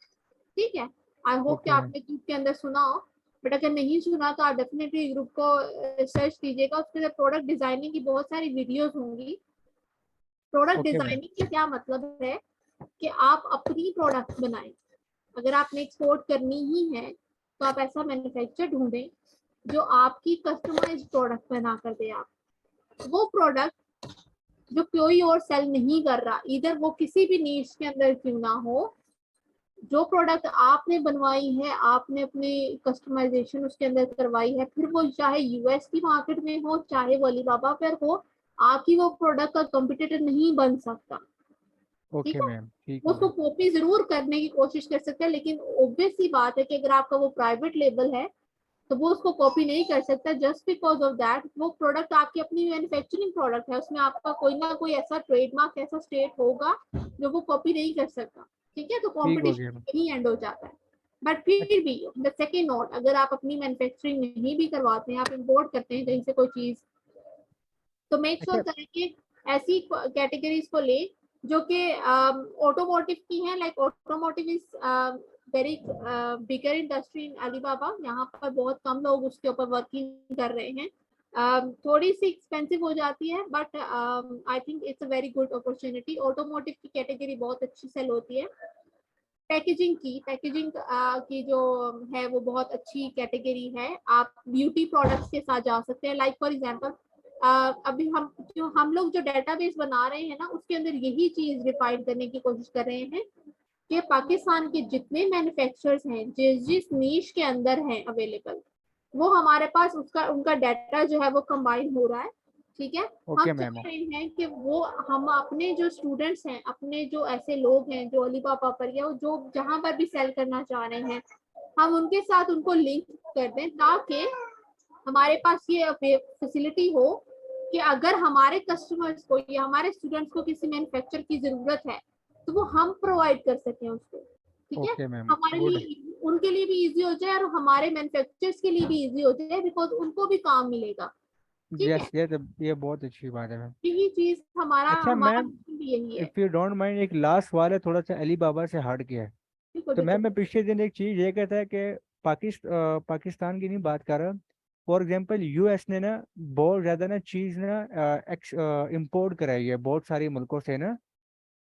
ठीक है, आई होप कि ओके मैम। आपने ग्रुप के अंदर सुना हो, बट अगर नहीं सुना तो आप डेफिनेटली ग्रुप को सर्च कीजिएगा, उसके अंदर प्रोडक्ट डिजाइनिंग की बहुत सारी वीडियोस होंगी। Product okay ma'am. डिजाइनिंग का क्या मतलब है कि आप अपनी प्रोडक्ट बनाएं। अगर आपने एक्सपोर्ट करनी ही है तो आप ऐसा मैन्युफैक्चर ढूंढें जो आपकी कस्टमाइज्ड प्रोडक्ट बना कर दे। आप वो प्रोडक्ट जो कोई और सेल नहीं कर रहा, इधर वो किसी भी नीश के अंदर क्यों ना हो, जो प्रोडक्ट आपने बनवाई है, आपने अपनी कस्टमाइजेशन उसके अंदर करवाई है, फिर वो चाहे यूएस की मार्केट में हो चाहे वो अलीबाबा पर हो, आपकी वो प्रोडक्ट का कंपटीटर नहीं बन सकता। ठीक ओके है, मैम, ठीक वो है उसको मैम। कॉपी जरूर करने की कोशिश कर सकते हैं, लेकिन ऑब्वियस सी बात है कि अगर आपका वो प्राइवेट लेबल है तो वो उसको कॉपी नहीं कर सकता। जस्ट बिकॉज ऑफ दैट वो प्रोडक्ट आपकी अपनी मैन्युफैक्चरिंग प्रोडक्ट है, उसमें आपका कोई ना कोई ऐसा ट्रेडमार्क ऐसा स्टेट होगा जो वो कॉपी नहीं कर सकता। ठीक है, तो ठीक हो गया मैम। कॉम्पिटिशन ही एंड हो जाता है। बट फिर भी द सेकेंड नोट, अगर आप अपनी मैन्युफैक्चरिंग नहीं भी करवाते हैं, आप इम्पोर्ट करते हैं कहीं से कोई चीज, तो मेक श्योर अच्छा करें कि ऐसी कैटेगरीज को ले जो कि ऑटोमोटिव की हैं। Like automotive is very bigger industry in Alibaba. यहाँ पर बहुत कम लोग उसके ऊपर वर्किंग कर रहे हैं। थोड़ी सी एक्सपेंसिव हो जाती है, but I think it's a very good opportunity. Automotive की कैटेगरी बहुत अच्छी सेल होती है। पैकेजिंग की जो है वो बहुत अच्छी कैटेगरी है। आप ब्यूटी प्रोडक्ट्स के साथ जा सकते हैं। लाइक फॉर एग्जांपल अभी हम लोग जो डेटाबेस बना रहे हैं ना, उसके अंदर यही चीज रिफाइन करने की कोशिश कर रहे हैं कि पाकिस्तान के जितने मैन्युफैक्चरर्स हैं जिस जिस नीश के अंदर हैं अवेलेबल, वो हमारे पास उसका उनका डाटा जो है वो कंबाइन हो रहा है। ठीक है, हम ओके चाह मैम। रहे हैं कि वो हम अपने जो स्टूडेंट्स हैं, अपने जो ऐसे लोग हैं जो अलीबाबा पर या जो जहां पर भी सेल करना चाह रहे हैं, हम उनके साथ उनको लिंक कर दें, ताकि हमारे पास ये फैसिलिटी हो कि अगर हमारे कस्टमर्स को या हमारे स्टूडेंट्स को किसी मैन्युफैक्चर की जरूरत है तो वो हम प्रोवाइड कर सकें उसको। ठीक है, ओके मैम, हमारे गुड। लिए उनके लिए भी इजी हो जाए और हमारे मैन्युफैक्चरर्स के लिए भी इजी हो जाए, बिकॉज उनको भी काम मिलेगा। ठीक है, यस, ये बहुत अच्छी बात है मैम। यही चीज हमारा अच्छा हमारा मैम, mission भी यही है। इफ़ यू डोंट माइंड, एक लास्ट सवाल है, थोड़ा सा अली बाबा से हट गया है। बिल्कुल तो बिल्कुल। मैम मैं पिछले दिन एक चीज़ ये कहता है कि पाकिस्तान की नहीं बात कर रहा। फॉर एग्जांपल यूएस ने ना बहुत ज़्यादा ना चीज़ ना इम्पोर्ट कराई है बहुत सारे मुल्कों से ना।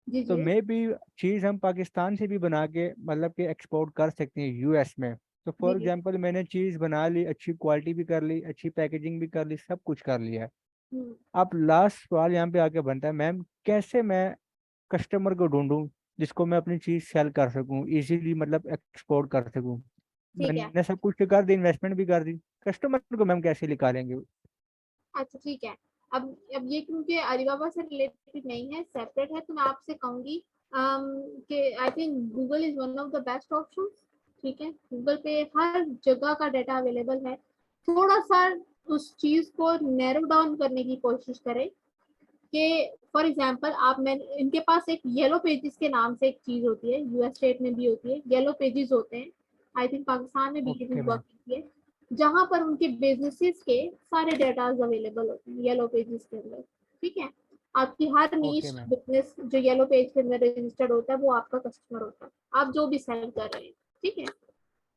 जी तो जी। मे भी चीज़ हम पाकिस्तान से भी बना के मतलब कि एक्सपोर्ट कर सकते हैं यूएस में। तो जी फॉर जी। एग्जांपल मैंने चीज़ बना ली, अच्छी क्वालिटी भी कर ली, अच्छी पैकेजिंग भी कर ली, सब कुछ कर लिया है। हम्म। अब लास्ट सवाल यहाँ पे आके बनता है मैम, कैसे मैं कस्टमर को ढूंढूं जिसको मैं अपनी चीज़ सेल कर सकूं इजीली, मतलब एक्सपोर्ट कर सकूं। ठीक है। मैंने सब कुछ तो कर दी, इन्वेस्टमेंट भी कर दी, कस्टमर को मैम कैसे निकालेंगे? अच्छा ठीक है। अब ये क्योंकि अलीबाबा से रिलेटेड नहीं है, सेपरेट है, तो मैं आपसे कहूंगी कि I think Google is one of the best option. ठीक है, गूगल पे हर जगह का डाटा अवेलेबल है। थोड़ा सा उस चीज को नैरो डाउन करने की कोशिश करें कि फॉर एग्जांपल आप मैं इनके पास एक येलो पेजेस के नाम से एक चीज होती है, यूएस स्टेट में भी होती है, येलो पेजेस होते हैं। आई थिंक पाकिस्तान में भी ये ओके चीज मैम। वर्क करती है, जहां पर उनके बिजनेसेस के सारे डेटाज अवेलेबल होते हैं येलो पेजेस के अंदर। ठीक है, आपकी हर ओके नीश मैम। बिजनेस जो येलो पेज के अंदर रजिस्टर्ड होता है वो आपका कस्टमर होता है, आप जो भी सेल कर रहे हैं। ठीक है,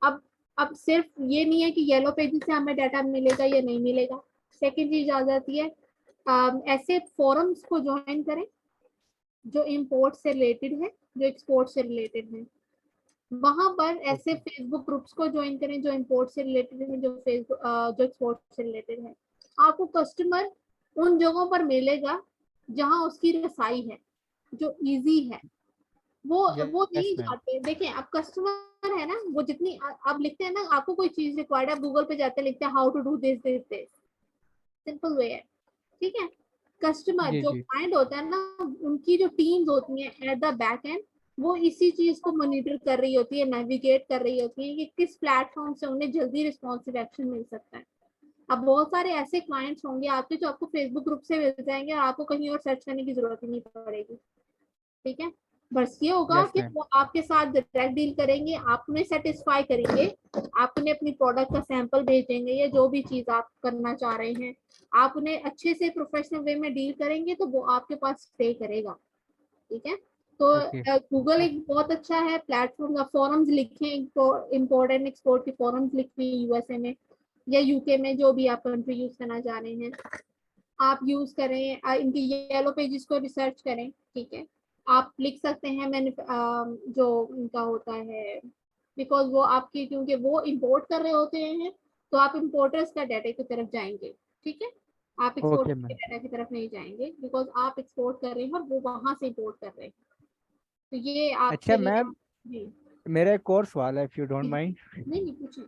अब अब सिर्फ ये नहीं है कि येलो पेजेस से हमें डाटा मिलेगा या नहीं मिलेगा। सेकेंड चीज आ जाती है, ऐसे फोरम्स को ज्वाइन करें जो इंपोर्ट से रिलेटेड है, जो एक्सपोर्ट से रिलेटेड है। वहां पर ऐसे ओके। फेसबुक ग्रुप्स को ज्वाइन करें जो इंपोर्ट से रिलेटेड है, जो फेसबुक जो एक्सपोर्ट से रिलेटेड है। आपको कस्टमर उन जगहों पर मिलेगा जहां उसकी रसाई है, जो इजी है। वो यस नहीं मैम। जाते। देखें, अब कस्टमर है ना, वो जितनी आप लिखते हैं ना, आपको कोई चीज रिक्वायर्ड है, गूगल पे जाते लिखते हैं how to do this this this, simple way है। ठीक है, कस्टमर जी जो जी। क्लाइंट होता है ना, उनकी जो टीम्स होती हैं एट द बैक एंड, वो इसी चीज को मॉनिटर कर रही होती है, नेविगेट कर रही होती है कि किस प्लेटफॉर्म से उन्हें जल्दी रिस्पॉन्सिव एक्शन मिल सकता है। अब बहुत सारे ऐसे क्लाइंट्स होंगे आपके जो आपको फेसबुक ग्रुप से मिल जाएंगे और आपको कहीं और सर्च करने की जरूरत ही नहीं पड़ेगी। ठीक है, बस ये होगा यस कि मैम। वो आपके साथ डायरेक्ट डील करेंगे, आप उन्हें सेटिस्फाई करेंगे, आप उन्हें अपनी प्रोडक्ट का सैंपल भेजेंगे या जो भी चीज आप करना चाह रहे हैं, आप उन्हें अच्छे से प्रोफेशनल वे में डील करेंगे तो वो आपके पास स्टे करेगा। ठीक है, तो ओके। गूगल एक बहुत अच्छा है प्लेटफॉर्म का। फॉरम्स लिखे, इम्पोर्ट एंड एक्सपोर्ट के फॉरम्स लिखे यूएसए में या यूके में, जो भी आप कंट्री यूज करना चाह रहे हैं आप यूज करें, इनकी येलो पेजेस को रिसर्च करें। ठीक है, आप लिख सकते हैं मैंने जो उनका होता है, बिकॉज वो आपकी क्योंकि वो इंपोर्ट कर रहे होते हैं, तो आप इंपोर्टर्स का डाटा की तरफ जाएंगे। ठीक है, आप एक्सपोर्ट ओके के मैम। डाटा की तरफ नहीं जाएंगे, बिकॉज आप एक्सपोर्ट कर रहे हैं और वो वहां से इंपोर्ट कर रहे हैं। तो ये आपके अच्छा लिए। मैम, जी मेरा एक और सवाल है, इफ़ यू डोंट जी। माइंड। नहीं नहीं पूछिए।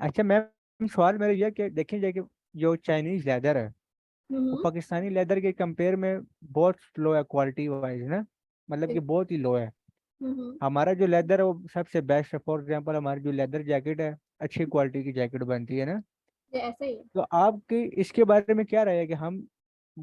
अच्छा मैम, सवाल मेरा ये है कि देखिए जाए कि जो चाइनीज लेदर है वो हम्म पाकिस्तानी लेदर के कंपेयर में बहुत लो है क्वालिटी वाइज ना, मतलब कि बहुत ही लो है। हम्म। हमारा जो लेदर है वो सबसे बेस्ट है। फॉर एग्जांपल हमारी जो लेदर जैकेट है, अच्छी क्वालिटी की जैकेट बनती है ना। ये ऐसा ही है। तो आपकी इसके बारे में क्या राय है कि हम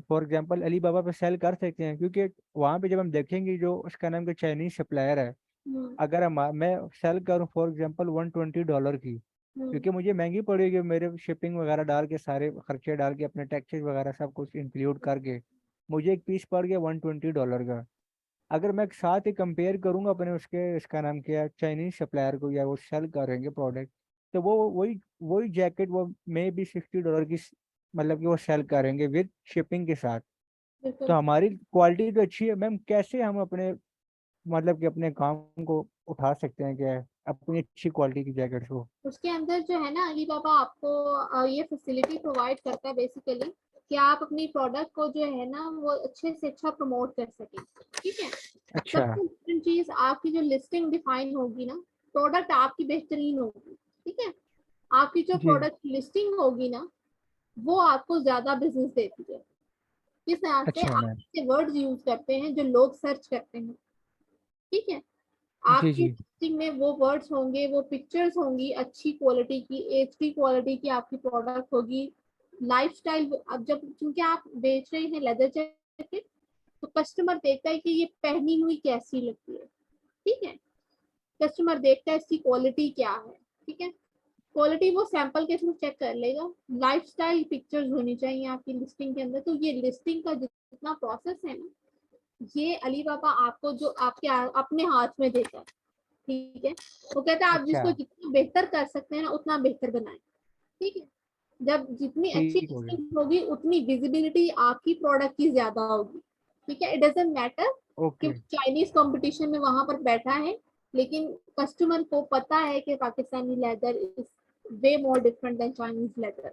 फॉर एग्जांपल अली बाबा पे सेल कर सकते हैं? क्योंकि वहाँ पे जब हम देखेंगे जो उसका नाम का चाइनीज सप्लायर है, हम्म अगर मैं सेल करूँ फॉर एग्जांपल $120 की, हम्म। क्योंकि मुझे महंगी पड़ेगी, मेरे शिपिंग वगैरह डाल के सारे खर्चे डाल के अपने टैक्सेस वगैरह सब कुछ इंक्लूड करके मुझे एक पीस पड़ गया $120 का। अगर मैं साथ ही कंपेयर करूंगा अपने उसके, इसका नाम क्या है, चाइनीज सप्लायर को, या वो सेल करेंगे प्रोडक्ट, तो वो वही वही जैकेट वो मे बी $60 की मतलब कि वो सेल करेंगे विद शिपिंग के साथ। तो बिल्कुल। हमारी क्वालिटी तो अच्छी है मैम, कैसे हम अपने मतलब कि अपने काम को उठा सकते हैं क्या अपनी अच्छी क्वालिटी की जैकेट को? उसके अंदर जो है ना, अलीबाबा आपको ये फैसिलिटी प्रोवाइड करता है बेसिकली कि आप अपनी प्रोडक्ट को जो है ना वो अच्छे से अच्छा प्रमोट कर सकें। ठीक है। अच्छा। सबसे इम्पोर्टेंट चीज, आपकी जो लिस्टिंग डिफाइन होगी ना, प्रोडक्ट आपकी बेहतरीन होगी। ठीक है। आपकी जो जी। प्रोडक्ट लिस्टिंग होगी ना, वो आपको ज्यादा बिजनेस देती है। किस तरह से? अच्छा आप मैम। ऐसे वर्ड्स यूज करते हैं जो लोग सर्च करते हैं। ठीक है। जी आपकी जी। लिस्टिंग में वो वर्ड्स होंगे, वो पिक्चर्स होंगी अच्छी क्वालिटी की, एचडी क्वालिटी की आपकी प्रोडक्ट होगी। लाइफस्टाइल, अब जब क्योंकि आप बेच रहे हैं लेदर जैकेट, तो कस्टमर देखता है कि ये पहनी हुई कैसी लगती है। ठीक है। कस्टमर देखता है इसकी क्वालिटी क्या है। ठीक है। क्वालिटी वो सैंपल के थ्रू चेक कर लेगा। लाइफस्टाइल पिक्चर्स होनी चाहिए आपकी लिस्टिंग के अंदर। तो ये लिस्टिंग का जितना प्रोसेस है ना, ये अलीबाबा आपको जो आपके अपने हाथ में देता है। ठीक है। वो कहता है आप अच्छा। जिसको जितना बेहतर कर सकते हैं ना उतना बेहतर बनाएं। ठीक है। जब जितनी अच्छी ठीक हो गया। लिस्टिंग होगी उतनी विजिबिलिटी आपकी प्रोडक्ट की ज्यादा होगी। ठीक है। इट डजेंट मैटर कि ओके। चाइनीज कंपटीशन में वहां पर बैठा है, लेकिन कस्टमर को पता है कि Pakistani leather is way more different than Chinese leather.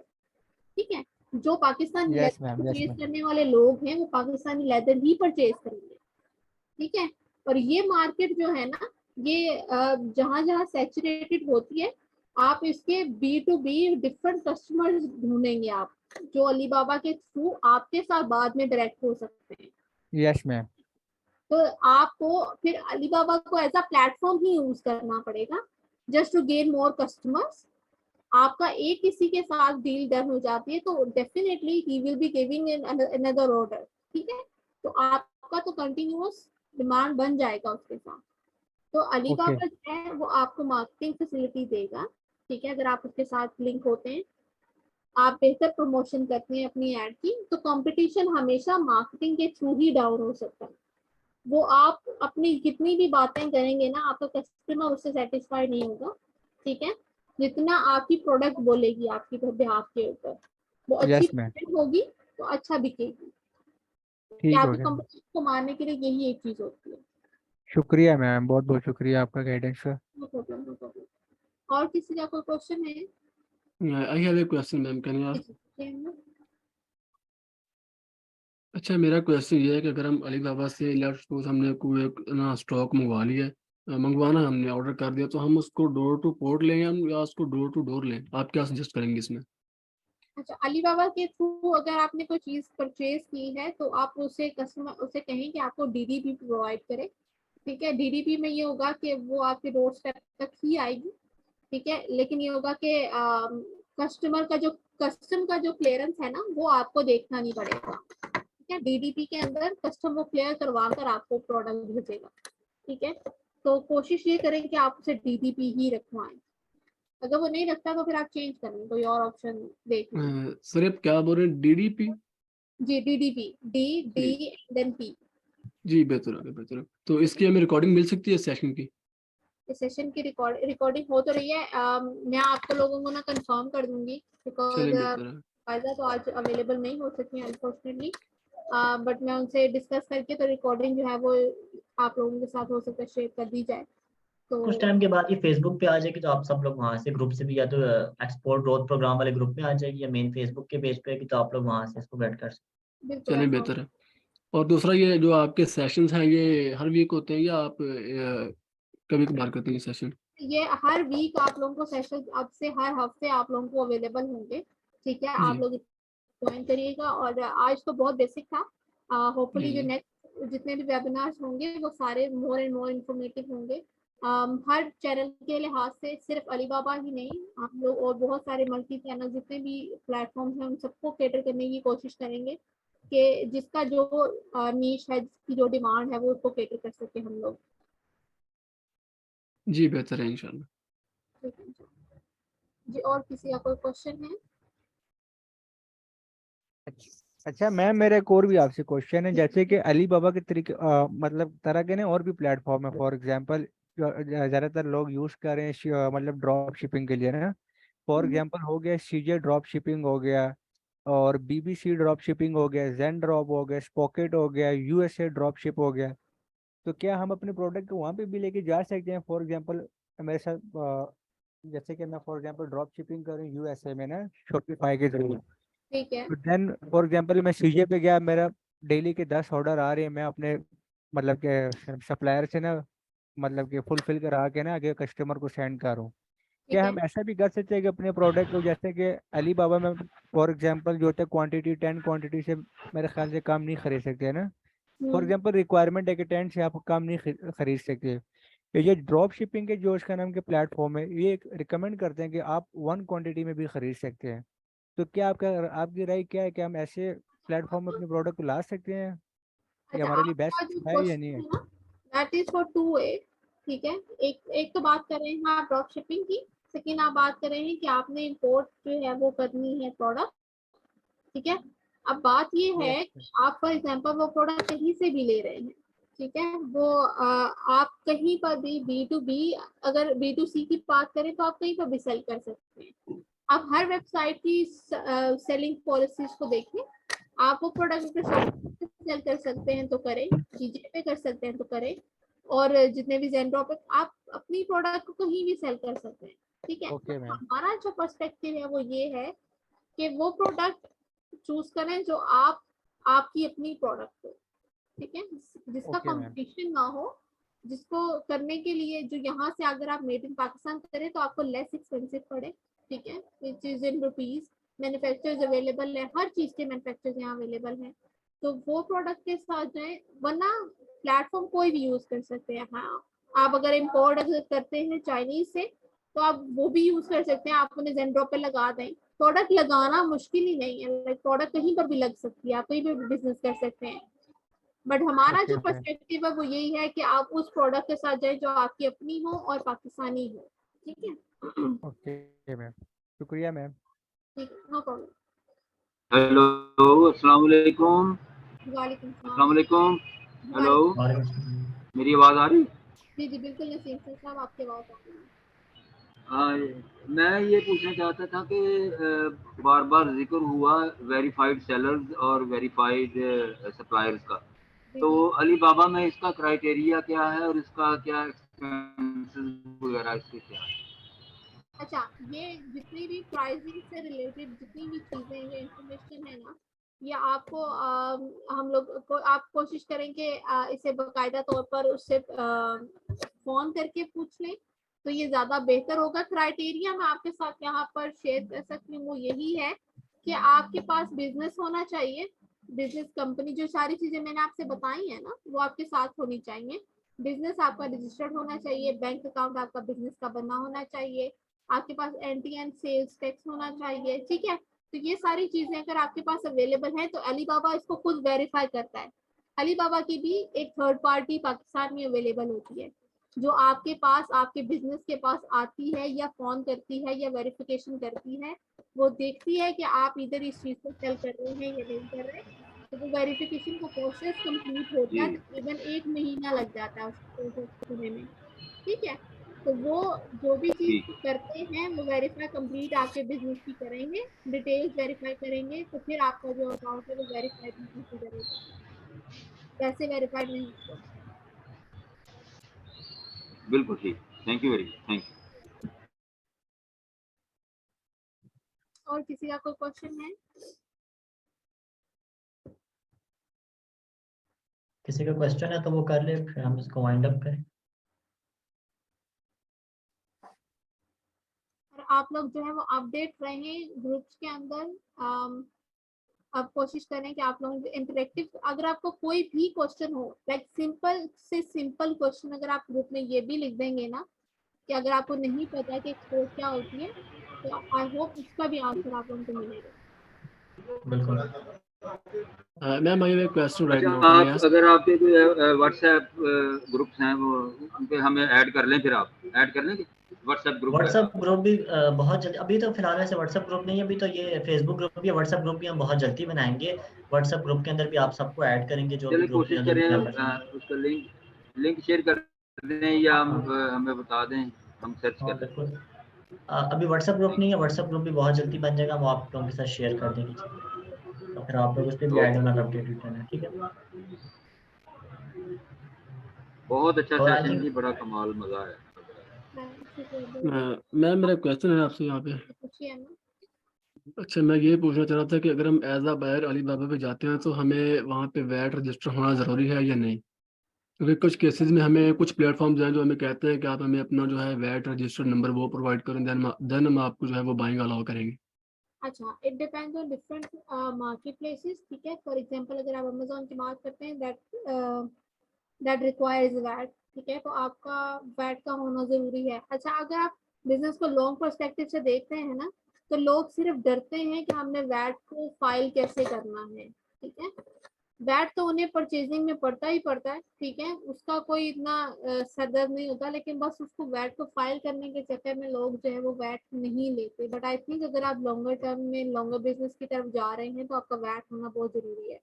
ठीक है। जो Pakistani yes leather ma'am, yes purchase ma'am. करने वाले लोग हैं वो पाकिस्तानी लेदर ही परचेज करेंगे। ठीक है। और ये मार्केट जो है ना, ये जहां जहां सैचुरेटेड होती है, आप इसके B2B डिफरेंट कस्टमर्स ढूंढेंगे आप, जो अलीबाबा के थ्रू आपके साथ बाद में डायरेक्ट हो सकते हैं। Yes ma'am. तो आपको फिर अलीबाबा को एज अ प्लेटफॉर्म ही यूज करना पड़ेगा just to gain more customers. आपका एक किसी के साथ डील डन हो जाती है तो definitely he will be giving another order. ठीक है। तो आपका तो कंटिन्यूअस डिमांड बन जाएगा उसके साथ। तो ओके। अलीबाबा जो है वो आपको मार्केटिंग फैसिलिटी देगा। ठीक है। अगर आप उसके साथ लिंक होते हैं, आप बेहतर प्रमोशन करते हैं अपनी ऐड की, तो कंपटीशन हमेशा मार्केटिंग के थ्रू ही डाउन हो सकता है। वो आप अपनी जितनी भी बातें करेंगे ना, आपका कस्टमर उससे सेटिस्फाइड नहीं होगा। ठीक है। जितना आपकी प्रोडक्ट बोलेगी आपकी बिहाफ के ऊपर, वो अच्छी यस मैम। प्रोडक्ट होगी तो अच्छा बिकेगी। कि ठीक हो आपकी गया मैम। कंपनी को मारने के लिए यही एक चीज होती है। शुक्रिया मैम, बहुत बहुत शुक्रिया आपका गाइडेंस का। No problem, no problem. और किसी का कोई क्वेश्चन है? I have a question ma'am, can you? जी, जी, जी, अच्छा, मेरा क्वेश्चन ये है कि अगर हम अली बाबा से लेट्स सपोज हमने कोई एक ना स्टॉक मंगवा लिया है, मंगवाना हमने ऑर्डर कर दिया, तो हम उसको डोर टू पोर्ट लें या उसको डोर टू डोर लें? आप क्या सजेस्ट करेंगे इसमें? अच्छा, अलीबाबा के थ्रू अगर आपने कोई चीज परचेज की है तो आप उसे कस्टमर उसे कहें कि आपको डीडीपी प्रोवाइड करे। ठीक है। डीडीपी में ये होगा कि वो आपके डोर स्टेप तक ही आएगी। ठीक है। लेकिन ये होगा कि कस्टमर का जो कस्टम का जो क्लियरेंस है ना, वो आपको देखना नहीं पड़ेगा। ठीक है। डीडीपी के अंदर कस्टम वो क्लियर करवा कर आपको प्रोडक्ट भेजेगा। ठीक है। तो कोशिश ये करें कि आप उसे डीडीपी ही रखवाएं। अगर वो नहीं रखता तो फिर आप चेंज करें, कोई और ऑप्शन देख लें। सर आप क्या बोल रहे हैं, डीडीपी? जी, डीडीपी, डी डी जी देन पी। जी, बेहतर है, बेहतर है। तो इसकी हमें रिकॉर्डिंग मिल सकती है सेशन की? इस सेशन की रिकॉर्डिंग हो तो रही है। मैं आपको लोगों को ना कंफर्म कर दूंगी, बिकॉज चलें, बेहतर है। फायदा तो आज अवेलेबल नहीं हो सकी अनफॉर्चुनेटली। बट मैं उनसे डिस्कस करके तो रिकॉर्डिंग जो है वो आप लोगों के साथ हो सकता है शेयर कर दी जाए। तो कुछ टाइम के बाद ये फेसबुक पे आ जाएगी, तो आप सब लोग वहां से ग्रुप से भी, या तो एक्सपोर्ट ग्रोथ प्रोग्राम वाले ग्रुप में आ जाएगी, या मेन फेसबुक के पेज पे आएगी, तो आप लोग वहां से इसको गेट कर सकते बिल्कुल चलें, ऐसा हो। बेहतर है। और दूसरा, ये जो आपके सेशंस हैं ये हर वीक होते हैं या आप कभी कभार करते हैं सेशन? ये हर वीक आप लोगों को सेशन अब से हर हफ्ते आप लोगों को अवेलेबल होंगे। ठीक है। आप जी लोग ज्वाइन करिएगा। और आज तो बहुत बेसिक था। होपफुली जी जो जी नेक्स्ट जितने भी वेबिनार्स होंगे वो सारे मोर एंड मोर इन्फॉर्मेटिव होंगे। हर चैनल के लिहाज से सिर्फ अलीबाबा ही नहीं, हम लोग और बहुत सारे मल्टी चैनल जितने भी प्लेटफॉर्म्स हैं उन सबको कैटर करने की कोशिश करेंगे कि जिसका जो नीश है, जिसकी जो डिमांड है वो उसको कैटर कर सके हम लोग। जी, बेहतर है इंशाल्लाह। ठीक है जी। और किसी का कोई क्वेश्चन है? अच्छा मैम, मेरा एक और भी आपसे क्वेश्चन है, जैसे कि अली बाबा के तरीके मतलब तरह के ना और भी प्लेटफॉर्म है, फॉर एग्जांपल ज़्यादातर लोग यूज़ कर रहे हैं मतलब ड्रॉप शिपिंग के लिए ना। फॉर एग्जांपल हो गया सीजे ड्रॉप शिपिंग हो गया, और बीबीसी ड्रॉप शिपिंग हो गया, जेन ड्रॉप हो गया, स्पॉकेट हो गया, यूएसए ड्रॉप शिप हो गया। तो क्या हम अपने प्रोडक्ट को वहाँ पे भी लेके जा सकते हैं? फॉर एग्जांपल मेरे साथ जैसे कि मैं फॉर एग्जांपल ड्रॉप शिपिंग करूँ यूएसए में ना, शॉपिफाई के थ्रू। ठीक है। तो देन फॉर एग्जांपल मैं सीजे पे गया, मेरा डेली के 10 ऑर्डर आ रहे हैं, मैं अपने मतलब के सप्लायर से ना मतलब कि फुलफिल करा के ना आगे कस्टमर को सेंड करूँ। ठीक क्या है। हम ऐसा भी कर सकते हैं कि अपने प्रोडक्ट को, जैसे कि अली बाबा में फॉर एग्जांपल जो होता है क्वांटिटी 10 क्वांटिटी से मेरे ख्याल से काम नहीं खरीद सकते है ना। फॉर एग्जांपल रिक्वायरमेंट है कि 10 से आप काम नहीं खरीद सकते। तो ये ड्रॉप शिपिंग के जो इसका नाम के प्लेटफॉर्म है, ये रिकमेंड करते हैं कि आप 1 क्वांटिटी में भी खरीद सकते हैं। तो क्या आपकी राय क्या है कि हम ऐसे प्लेटफॉर्म में अपने प्रोडक्ट को ला सकते हैं? ये अच्छा, हमारे लिए आपका बेस्ट जो है या नहीं क्वेश्चन है? है ना, that is for two way. ठीक है। एक एक तो बात कर रहे हैं आप ड्रॉप शिपिंग की, सेकेंड आप बात कर रहे हैं कि आपने इंपोर्ट जो है वो करनी है प्रोडक्ट। ठीक है। अब बात ये यस। है कि आप फॉर एग्जांपल वो प्रोडक्ट कहीं से भी ले रहे हैं। ठीक है। वो आप कहीं पर भी B2B, अगर B2C की बात करें तो आप कहीं पर भी सेल कर सकते हैं। आप हर वेबसाइट की सेलिंग पॉलिसीज को देखें। आप वो प्रोडक्ट सेल कर सकते हैं तो करें, चीजें पे कर सकते हैं तो करें, और जितने भी जेंड्रॉप है आप अपनी प्रोडक्ट को कहीं भी सेल कर सकते हैं। ठीक है। Okay ma'am. हमारा जो पर्सपेक्टिव है वो ये है कि वो प्रोडक्ट चूज करें जो आपकी अपनी प्रोडक्ट हो। ठीक है। जिसका ओके मैम। कंपटीशन ना हो, जिसको करने के लिए जो यहाँ से अगर आप मेड इन पाकिस्तान करें तो आपको लेस एक्सपेंसिव पड़े। ठीक है। Which is in rupees. Manufacturers available है, हर चीज के मैन्युफैक्चरर्स यहाँ अवेलेबल है, तो वो प्रोडक्ट के साथ जाए। वरना प्लेटफॉर्म कोई भी यूज कर सकते हैं। हाँ, आप अगर इम्पोर्ट अगर करते हैं चाइनीज से तो आप वो भी यूज कर सकते हैं, आप उन्हें जेंड्रॉप पे लगा दें। प्रोडक्ट लगाना मुश्किल ही नहीं है, लाइक प्रोडक्ट कहीं पर भी लग सकती है, आप कहीं पर भी बिजनेस कर सकते हैं। बट हमारा ओके जो मैम। पर्सपेक्टिव है वो यही है कि आप उस प्रोडक्ट के साथ जाए जो आपकी अपनी हो और पाकिस्तानी हो। ठीक है। ओके मैम, शुक्रिया मैम। ठीक है, नो प्रॉब्लम। हेलो, अस्सलाम वालेकुम। वालेकुम अस्सलाम सलाम। वालेकुम। हेलो, वालेकुम। मेरी आवाज़ आ रही? जी जी बिल्कुल नसीम सर साहब, आपके बात आ रही है। हाँ, मैं ये पूछना चाहता था कि बार बार जिक्र हुआ वेरीफाइड सेलर्स और वेरीफाइड सप्लायर्स का। जी तो जी। अली बाबा में इसका क्राइटेरिया क्या है और इसका क्या एक्सपेंसेस वगैरह इसके क्या है? अच्छा, ये जितनी भी प्राइसिंग से रिलेटेड जितनी भी चीजें, ये इंफॉर्मेशन है ना, ये आपको हम लोग को आप कोशिश करें कि इसे बाकायदा तौर पर उससे फोन करके पूछ लें तो ये ज्यादा बेहतर होगा। क्राइटेरिया मैं आपके साथ यहाँ पर शेयर कर सकती हूँ, वो यही है कि आपके पास बिजनेस होना चाहिए। बिजनेस कंपनी, जो सारी चीजें मैंने आपसे बताई है ना, वो आपके साथ होनी चाहिए। बिजनेस आपका रजिस्टर्ड होना चाहिए, बैंक अकाउंट आपका बिजनेस का बना होना चाहिए, आपके पास एंटी एंड सेल्स टैक्स होना चाहिए। ठीक है। तो ये सारी चीजें अगर आपके पास अवेलेबल है तो अली बाबा इसको खुद वेरीफाई करता है। अली बाबा की भी एक थर्ड पार्टी पाकिस्तान में अवेलेबल होती है जो आपके पास, आपके बिजनेस के पास आती है या फोन करती है या वेरिफिकेशन करती है। वो देखती है कि आप इधर इस चीज को सेल कर रहे हैं या नहीं कर रहे। तो वो वेरिफिकेशन का प्रोसेस कंप्लीट होता है, जी, तकरीबन 1 महीना लग जाता है उसको प्रोसेस होने में। ठीक है। तो वो जो भी चीज ठीक। करते हैं वो वेरीफाई कंप्लीट आपके बिजनेस की करेंगे, डिटेल्स वेरीफाई करेंगे, तो फिर आपका जो अकाउंट है वो वेरीफाइड कंसीडर होगा, वैसे वेरीफाइड नहीं होगा। बिल्कुल ठीक। Thank you very much. Thank you. और किसी का कोई क्वेश्चन है? किसी का क्वेश्चन है तो वो कर ले, फिर हम इसको वाइंड अप करें। और आप लोग जो है वो अपडेट रहें ग्रुप्स के अंदर। आप कोशिश करें कि आप लोग इंटरेक्टिव, अगर आपको कोई भी क्वेश्चन हो, लाइक सिंपल से सिंपल क्वेश्चन, अगर आप ग्रुप में ये भी लिख देंगे ना कि अगर आपको नहीं पता कि एक्सपोर्ट क्या होती है, तो आई होप उसका भी आंसर आप लोगों को मिलेगा। बिल्कुल। Ma'am I have a question right अच्छा, नाउ, कैन आई आप आस्क? अगर आपके कोई व्हाट्सएप ग्रुप्स हैं वो उन पे हमें ऐड कर लें, फिर आप ऐड कर लेंगे? व्हाट्सएप ग्रुप व्हाट्सएप ग्रुप भी बहुत जल्दी, अभी तो फिलहाल ऐसे व्हाट्सएप ग्रुप नहीं है, अभी तो ये फेसबुक ग्रुप भी है, व्हाट्सएप ग्रुप भी हम बहुत जल्दी बनाएंगे। व्हाट्सएप ग्रुप के अंदर भी आप सबको ऐड करेंगे जो भी चलिए ग्रुप कोशिश में करें मेंबर्स हैं। उसका लिंक शेयर कर दें या हाँ हमें बता दें, हम सर्च हाँ कर लें। बिल्कुल। अभी व्हाट्सएप ग्रुप नहीं है, व्हाट्सएप ग्रुप भी बहुत जल्दी बन जाएगा, वो आप लोगों के साथ शेयर कर देंगे, ठीक है। तो फिर आप लोग उस पर भी ऐड होना, अपडेटेड रहना, ठीक है। बहुत अच्छा और आई सेशन थिंक जी, बड़ा कमाल, मजा आया। मैम मेरा क्वेश्चन है आपसे यहाँ पे। पूछिए ना। अच्छा, मैं ये पूछना चाह रहा था कि अगर हम एज अ बायर अलीबाबा पे जाते हैं तो हमें वहाँ पे वैट रजिस्टर होना ज़रूरी है या नहीं? क्योंकि कुछ केसेस में हमें कुछ प्लेटफॉर्म्स हैं जो हमें कहते हैं कि आप हमें अपना जो है वैट रजिस्टर नंबर वो प्रोवाइड करें, देन हम आपको जो है वो बाइंग अलाउ करेंगे। अच्छा, it depends on different market places, ठीक है। फॉर एग्जांपल अगर आप अमेजोन की बात करते हैं दैट रिक्वायर्स वैट, ठीक है, तो आपका वैट का होना जरूरी है। अच्छा, अगर आप बिजनेस को लॉन्ग पर्सपेक्टिव से देखते हैं ना, तो लोग सिर्फ डरते हैं कि हमने वैट को फाइल कैसे करना है, ठीक है। वैट तो उन्हें परचेजिंग में पड़ता ही पड़ता है, ठीक है, उसका कोई इतना सरदर्द नहीं होता, लेकिन बस उसको वैट को फाइल करने के चक्कर में लोग जो है वो वैट नहीं लेते। बट आई थिंक अगर आप लॉन्गर टर्म में लॉन्गर बिजनेस की तरफ जा रहे हैं तो आपका वैट होना बहुत जरूरी है।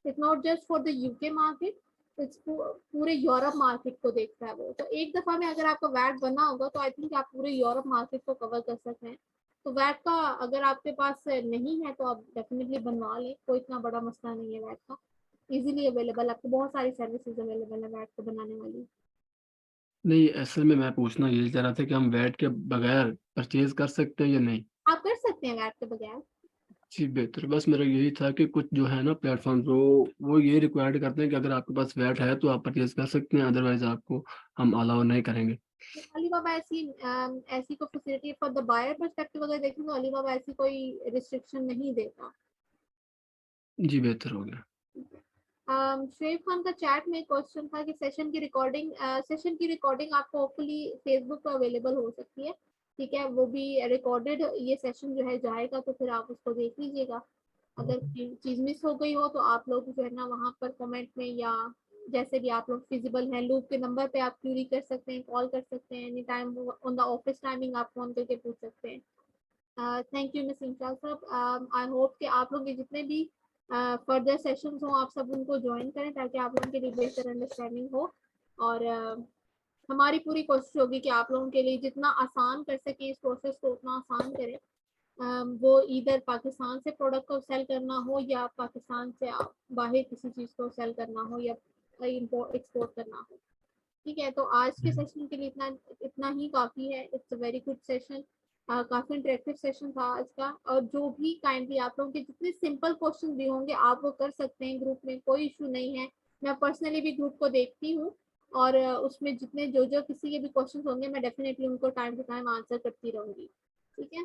It's not just for the UK market, it's पूरे यूरोप मार्केट को देखता है वो। तो एक दफा में अगर आपका वैट बना होगा तो आई थिंक आप पूरे यूरोप मार्केट को कवर कर सकते हैं। तो वैट का अगर आपके पास नहीं है तो आप डेफिनेटली बनवा लें, कोई इतना बड़ा मसला नहीं है वैट का। इजीली अवेलेबल, आपको बहुत सारी सर्विसेज अवेलेबल है वैट को बनाने वाली। नहीं, असल में मैं पूछना यही चाह रहा था कि हम वैट के बगैर परचेज कर सकते हैं या नहीं? आप कर सकते हैं वैट के बगैर। जी बेहतर, बस मेरा यही था कि कुछ जो है ना प्लेटफॉर्म वो ये रिक्वायर्ड करते हैं कि अगर आपके पास वैट है तो आप परचेज कर सकते हैं, अदरवाइज आपको हम अलाउ नहीं करेंगे। अलीबाबा ऐसी कोई facility for the buyer perspective अगर देखें तो अलीबाबा ऐसी कोई रिस्ट्रिक्शन नहीं देता। जी बेहतर हो गया। शुएब खान का चैट में क्वेश्चन था कि सेशन की रिकॉर्डिंग आपको होपफुली फेसबुक पर अवेलेबल हो सकती है, ठीक है। वो भी रिकॉर्डेड ये सेशन जो है जाएगा, तो फिर आप उसको देख लीजिएगा। अगर चीज मिस हो गई हो तो आप लोग जो है ना वहाँ पर कमेंट में या जैसे भी आप लोग फिजिबल हैं, लूप के नंबर पे आप क्यूरी कर सकते हैं, कॉल कर सकते हैं, any time on the office timing आप फोन करके पूछ सकते हैं। थैंक यू मिस इंशाल साहब। आई होप कि आप लोग के जितने भी फर्दर सेशंस हो आप सब उनको ज्वाइन करें ताकि आप लोगों के लिए बेहतर अंडरस्टैंडिंग हो। और हमारी पूरी कोशिश होगी कि आप लोगों के लिए जितना आसान कर सके इस प्रोसेस को उतना आसान करें। वो इधर पाकिस्तान से प्रोडक्ट को सेल करना हो या पाकिस्तान से बाहर किसी चीज़ को सेल करना हो या एक्सपोर्ट करना हो, ठीक है। तो आज के सेशन के लिए इतना ही काफ़ी है। It's a very good session, काफ़ी इंटरेक्टिव सेशन था आज का। और जो भी काइंडली आप लोगों के जितने सिंपल क्वेश्चन भी होंगे आप वो कर सकते हैं ग्रुप में, कोई इशू नहीं है। मैं पर्सनली भी ग्रुप को देखती हूँ और उसमें जितने जो किसी के भी क्वेश्चन होंगे मैं डेफिनेटली उनको टाइम टू टाइम आंसर करती रहूँगी, ठीक है।